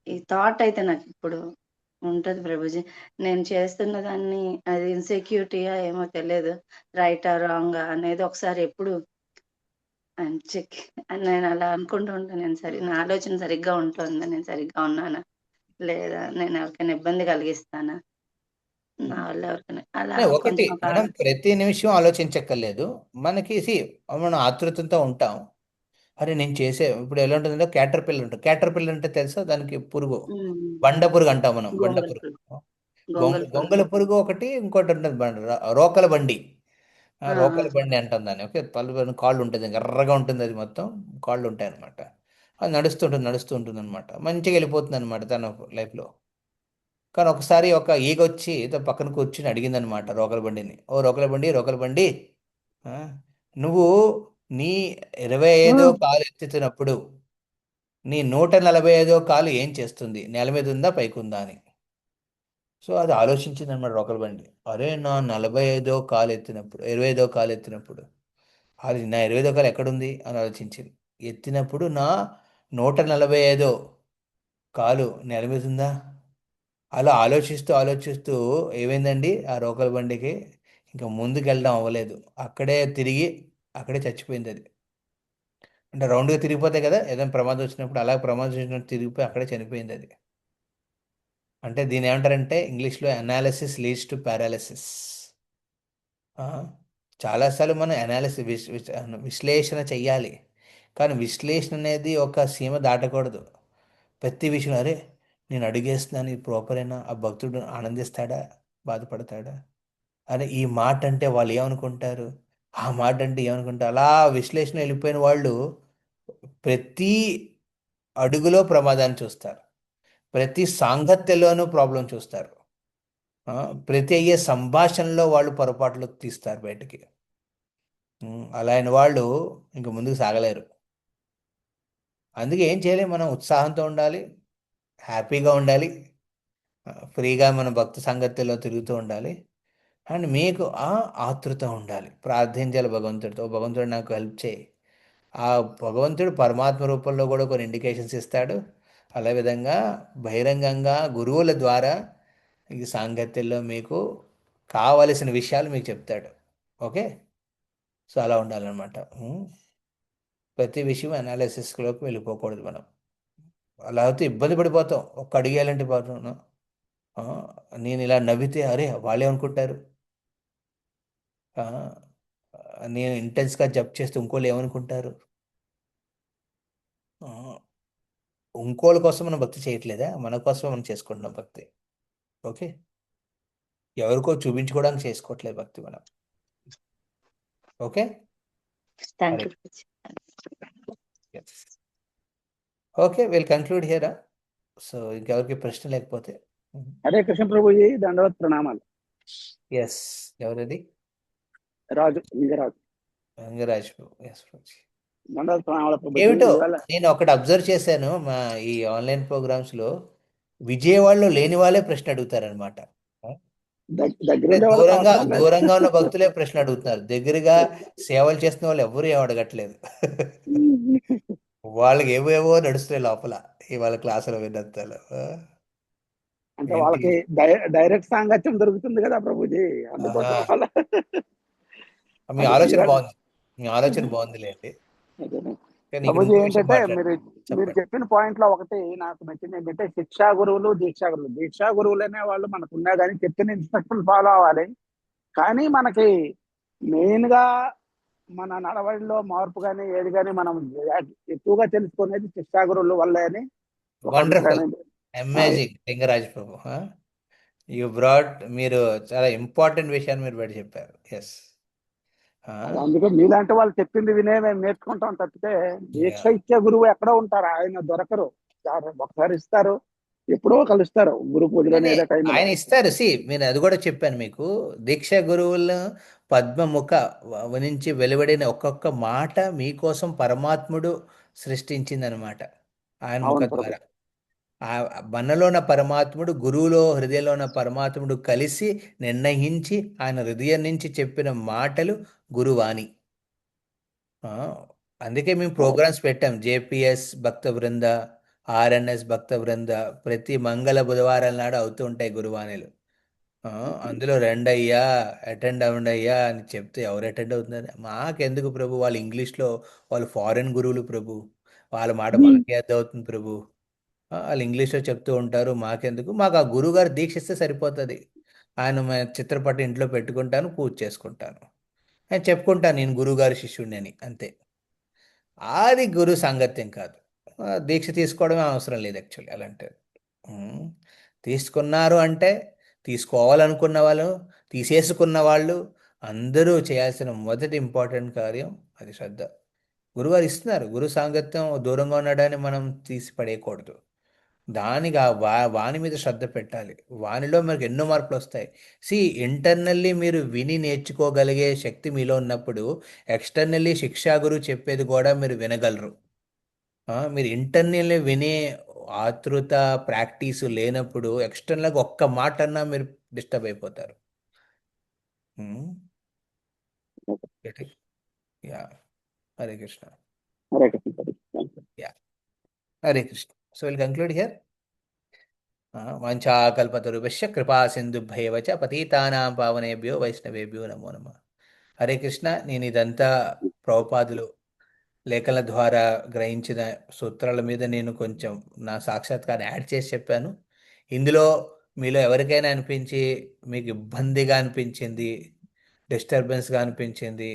ఈ థాట్ అయితే నాకు ఇప్పుడు ఉంటది ప్రభుజీ. నేను చేస్తున్న దాన్ని అది ఇన్సెక్యూరిటీయా ఏమో తెలియదు, రైటా రాంగా అనేది ఒకసారి ఎప్పుడు చెక్ నేను అలా అనుకుంటూ ఉంటాను. నా ఆలోచన సరిగ్గా ఉంటుందా, నేను సరిగ్గా ఉన్నానా లేదా, నేను ఎవరికైనా ఇబ్బంది కలిగిస్తానా, నా వల్ల ఎవరికైనా అలా ఒకటి, కొంచెం మనం ప్రతి నిమిషం ఆలోచించక్కర్లేదు. మనకి మనం ఆతృతతో ఉంటాం. అరే నేను ఇప్పుడు ఎలా ఉంటుందంటే క్యాటర్ పిల్లర్ ఉంటుంది. క్యాటర్ పిల్లర్ అంటే తెలుసా? దానికి పురుగు, బండ పురుగు అంటాం మనం. బండ గొంగళి పురుగు, గొంగళి గొంగళ పురుగు ఒకటి, ఇంకోటి ఉంటుంది రోకల బండి. ఆ, రోకల బండి అంటాం దాన్ని. ఓకే, కాళ్ళు ఉంటుంది, ఎర్రగా ఉంటుంది, అది మొత్తం కాళ్ళు ఉంటాయి అనమాట. అది నడుస్తూ ఉంటుంది అనమాట. మంచిగా వెళ్ళిపోతుంది అనమాట తన లైఫ్లో. కానీ ఒకసారి ఒక ఈగ వచ్చి పక్కన కూర్చుని అడిగింది అనమాట రోకల బండిని, ఓ రోకల బండి, ఆ, నువ్వు నీ 25వ కాలు ఎత్తుతున్నప్పుడు నీ 145వ కాలు ఏం చేస్తుంది? నేల మీద ఉందా, పైకి ఉందా అని. సో అది ఆలోచించింది అనమాట రోకల బండి. అరే నా 25వ కాలు ఎత్తినప్పుడు, 25వ కాలు ఎత్తినప్పుడు, అది నా 25వ కాలు ఎక్కడుంది అని ఆలోచించింది. ఎత్తినప్పుడు నా 145వ కాలు నేల మీద ఉందా. అలా ఆలోచిస్తూ ఏమైందండి, ఆ రోకల బండికి ఇంకా ముందుకు వెళ్ళడం అవ్వలేదు. అక్కడే చచ్చిపోయింది అది. అంటే రౌండ్గా తిరిగిపోతాయి కదా, ఏదైనా ప్రమాదం వచ్చినప్పుడు, అలా ప్రమాదం వచ్చినప్పుడు తిరిగిపోయి అక్కడే చనిపోయింది అది. అంటే దీని ఏమంటారంటే ఇంగ్లీష్లో అనాలిసిస్ లీడ్స్ టు పారాలిసిస్. చాలాసార్లు మనం విశ్లేషణ చెయ్యాలి, కానీ విశ్లేషణ అనేది ఒక సీమ దాటకూడదు. ప్రతి విషయం అరే నేను అడిగేస్తున్నాను, ఇది ప్రాపరేనా, ఆ భక్తుడు ఆనందిస్తాడా, బాధపడతాడా, అరే ఈ మాట అంటే వాళ్ళు ఏమనుకుంటారు, ఆ మాట అంటే ఏమనుకుంటారు, అలా విశ్లేషణ వెళ్ళిపోయిన వాళ్ళు ప్రతి అడుగులో ప్రమాదాన్ని చూస్తారు, ప్రతి సాంగత్యంలోనూ ప్రాబ్లం చూస్తారు, ప్రతి అయ్యే సంభాషణలో వాళ్ళు పొరపాట్లు తీస్తారు బయటికి. అలా అయిన వాళ్ళు ఇంక ముందుకు సాగలేరు. అందుకే ఏం చేయలేము, మనం ఉత్సాహంతో ఉండాలి, హ్యాపీగా ఉండాలి, ఫ్రీగా మన భక్తి సంగతిలో తిరుగుతూ ఉండాలి. అండ్ మీకు ఆతృత ఉండాలి, ప్రార్థించాలి భగవంతుడితో, భగవంతుడు నాకు హెల్ప్ చేయి. ఆ భగవంతుడు పరమాత్మ రూపంలో కూడా కొన్ని ఇండికేషన్స్ ఇస్తాడు. అదే విధంగా బహిరంగంగా గురువుల ద్వారా ఈ సాంగత్యంలో మీకు కావలసిన విషయాలు మీకు చెప్తాడు. ఓకే, సో అలా ఉండాలన్నమాట. ప్రతి విషయం అనాలిసిస్లోకి వెళ్ళిపోకూడదు మనం. అలా అయితే ఇబ్బంది పడిపోతాం. ఒక్క అడిగేయాలంటే పోతాను, నేను ఇలా నవ్వితే అరే వాళ్ళే అనుకుంటారు, నేను ఇంటెన్స్గా జప్ చేస్తే ఇంకోళ్ళు ఏమనుకుంటారు. ఇంకోళ్ళ కోసం మనం భక్తి చేయట్లేదా, మన కోసం మనం చేసుకుంటున్నాం భక్తి. ఓకే, ఎవరికో చూపించుకోవడానికి చేసుకోవట్లేదు భక్తి మనం. Okay, thank you. Okay, will conclude here. So ఇంకెవరికి ప్రశ్న లేకపోతే. హరే కృష్ణ ప్రభుజీ, దండవత్ ప్రణామాలు. ఎస్, ఎవరది? రాజు, లింగరాజు. లింగరాజు, ఎస్ ప్రభుజీ. దండవత్ ప్రణామాలు ప్రభుజీ. ఏమిటో నేను ఒకటి అబ్జర్వ్ చేశాను, మా ఈ ఆన్లైన్ ప్రోగ్రామ్స్లో విజయవాడలో లేని వాళ్ళే ప్రశ్న అడుగుతారనమాట. దూరంగా ఉన్న భక్తులే ప్రశ్న అడుగుతున్నారు, దగ్గరగా సేవలు చేస్తున్న వాళ్ళు ఎవరు ఏం అడగట్లేదు. వాళ్ళకి ఏవేవో నడుస్తున్నాయి లోపల ఇవాళ క్లాసులో విన్నంతలో. అంటే వాళ్ళకి డైరెక్ట్ సాంగత్యం దొరుకుతుంది కదా ప్రభుజీ, అందుకోసం వాళ్ళ మీ ఆలోచన బాగుందిలేండి. ప్రభుజీ ఏంటంటే మీరు చెప్పిన పాయింట్ లో ఒకటి నాకు నచ్చింది ఏంటంటే శిక్షా గురువులు, దీక్షా గురువులు. దీక్షా గురువులు అనే వాళ్ళు మనకు ఉన్నా కానీ చెప్పిన ఇన్స్ట్రక్షన్ ఫాలో అవ్వాలి. కానీ మనకి మెయిన్ గా మన నడవడిలో మార్పు కానీ ఏది కానీ మనం ఎక్కువగా తెలుసుకునేది శిక్షా గురువుల వల్లే అని. అమేజింగ్ లింగరాజ్ ప్రభు, మీరు చాలా ఇంపార్టెంట్ విషయాన్ని మీరు బయట చెప్పారు. ఎస్, అందుకే మీలాంటి వాళ్ళు చెప్పింది వినే మేము నేర్చుకుంటాం తప్పితే దీక్ష ఇచ్చే గురువు ఎక్కడో ఉంటారు, ఆయన దొరకరు. ఒకసారి ఇస్తారు, ఎప్పుడో కలుస్తారు గురు పూజలు. ఆయన ఇస్తారు. నేను అది కూడా చెప్పాను మీకు, దీక్ష గురువులను పద్మముఖ నుంచి వెలువడిన ఒక్కొక్క మాట మీకోసం పరమాత్ముడు సృష్టించింది అనమాట ఆయన ముఖ ద్వారా. ఆ మనలో ఉన్న పరమాత్ముడు, గురువులో హృదయంలో ఉన్న పరమాత్ముడు కలిసి నిర్ణయించి ఆయన హృదయం నుంచి చెప్పిన మాటలు గురువాణి. అందుకే మేము ప్రోగ్రామ్స్ పెట్టాం. జేపీఎస్ భక్త బృంద, ఆర్ఎన్ఎస్ భక్త బృంద ప్రతి మంగళ బుధవారం నాడు అవుతూ ఉంటాయి గురువాణిలు. అందులో రెండయ్యా, అటెండ్ అవ్వండి అయ్యా అని చెప్తే ఎవరు అటెండ్ అవుతున్నారు? మాకెందుకు ప్రభు, వాళ్ళు ఇంగ్లీష్లో, వాళ్ళు ఫారెన్ గురువులు ప్రభు, వాళ్ళ మాట మనకి అర్థం అవుతుంది ప్రభు. వాళ్ళు ఇంగ్లీష్లో చెప్తూ ఉంటారు, మాకెందుకు? మాకు ఆ గురువుగారు దీక్ష ఇస్తే సరిపోతుంది. ఆయన చిత్రపటం ఇంట్లో పెట్టుకుంటాను, పూజ చేసుకుంటాను, నేను చెప్పుకుంటాను నేను గురువుగారి శిష్యుడిని అని, అంతే. అది గురు సాంగత్యం కాదు. దీక్ష తీసుకోవడమే అవసరం లేదు యాక్చువల్లీ అలాంటి. తీసుకున్నారు అంటే, తీసుకోవాలనుకున్న వాళ్ళు, తీసేసుకున్న వాళ్ళు అందరూ చేయాల్సిన మొదటి ఇంపార్టెంట్ కార్యం అది శ్రద్ధ. గురువారు ఇస్తున్నారు, గురు సాంగత్యం దూరంగా ఉన్నాడని మనం తీసి పడేయకూడదు. దానికి వాని మీద శ్రద్ధ పెట్టాలి. వానిలో మనకు ఎన్నో మార్పులు వస్తాయి. ఇంటర్నల్లీ మీరు విని నేర్చుకోగలిగే శక్తి మీలో ఉన్నప్పుడు ఎక్స్టర్నల్లీ శిక్షా గురువు చెప్పేది కూడా మీరు వినగలరు. మీరు ఇంటర్నల్లీ వినే ఆతృత ప్రాక్టీసు లేనప్పుడు ఎక్స్టర్నల్గా ఒక్క మాట అన్నా మీరు డిస్టర్బ్ అయిపోతారు. Yeah, Hare Krishna. Hare Krishna. Yeah, Hare Krishna. So will conclude here. వాంఛాకల్పతరుభ్యశ్చ కృపా సింధుభ్యైవ చ పతితానాం పావనేభ్యో వైష్ణవేభ్యో నమో నమః. హరే కృష్ణ. నేను ఇదంతా ప్రభుపాదులు లేఖల ద్వారా గ్రహించిన సూత్రాల మీద నేను కొంచెం నా సాక్షాత్కారం యాడ్ చేసి చెప్పాను. ఇందులో మీలో ఎవరికైనా అనిపించి మీకు ఇబ్బందిగా అనిపించింది, డిస్టర్బెన్స్గా అనిపించింది,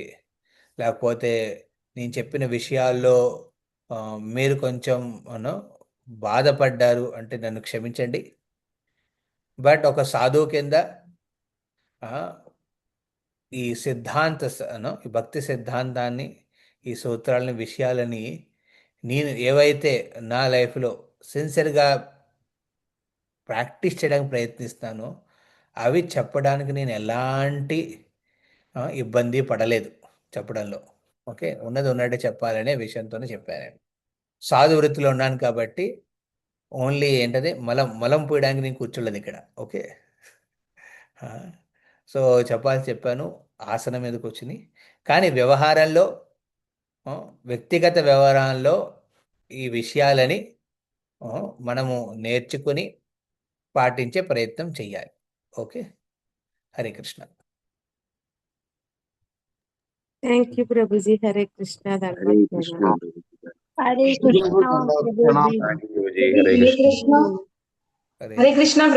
లేకపోతే నేను చెప్పిన విషయాల్లో మీరు కొంచెం బాధపడ్డారు అంటే నన్ను క్షమించండి. బట్ ఒక సాధువు కింద ఈ సిద్ధాంత ఈ భక్తి సిద్ధాంతాన్ని, ఈ సూత్రాలని, విషయాలని నేను ఏవైతే నా లైఫ్లో సిన్సియర్గా ప్రాక్టీస్ చేయడానికి ప్రయత్నిస్తానో అవి చెప్పడానికి నేను ఎలాంటి ఇబ్బంది పడలేదు చెప్పడంలో. ఓకే, ఉన్నది ఉన్నట్టే చెప్పాలనే విషయంతోనే చెప్పాను. సాధు వృత్తిలో ఉన్నాను కాబట్టి ఓన్లీ ఏంటది మలం పోయడానికి నేను కూర్చోలేదు ఇక్కడ. ఓకే, సో చెప్పాను ఆసనం మీద కూర్చుని. కానీ వ్యవహారంలో, వ్యక్తిగత వ్యవహారాల్లో ఈ విషయాలని మనము నేర్చుకుని పాటించే ప్రయత్నం చెయ్యాలి. Okay, Hare Krishna. Thank you Prabhuji. Hare Krishna. Hare Krishna. Hare Krishna Prabhuji. Hare Krishna. Hare Krishna.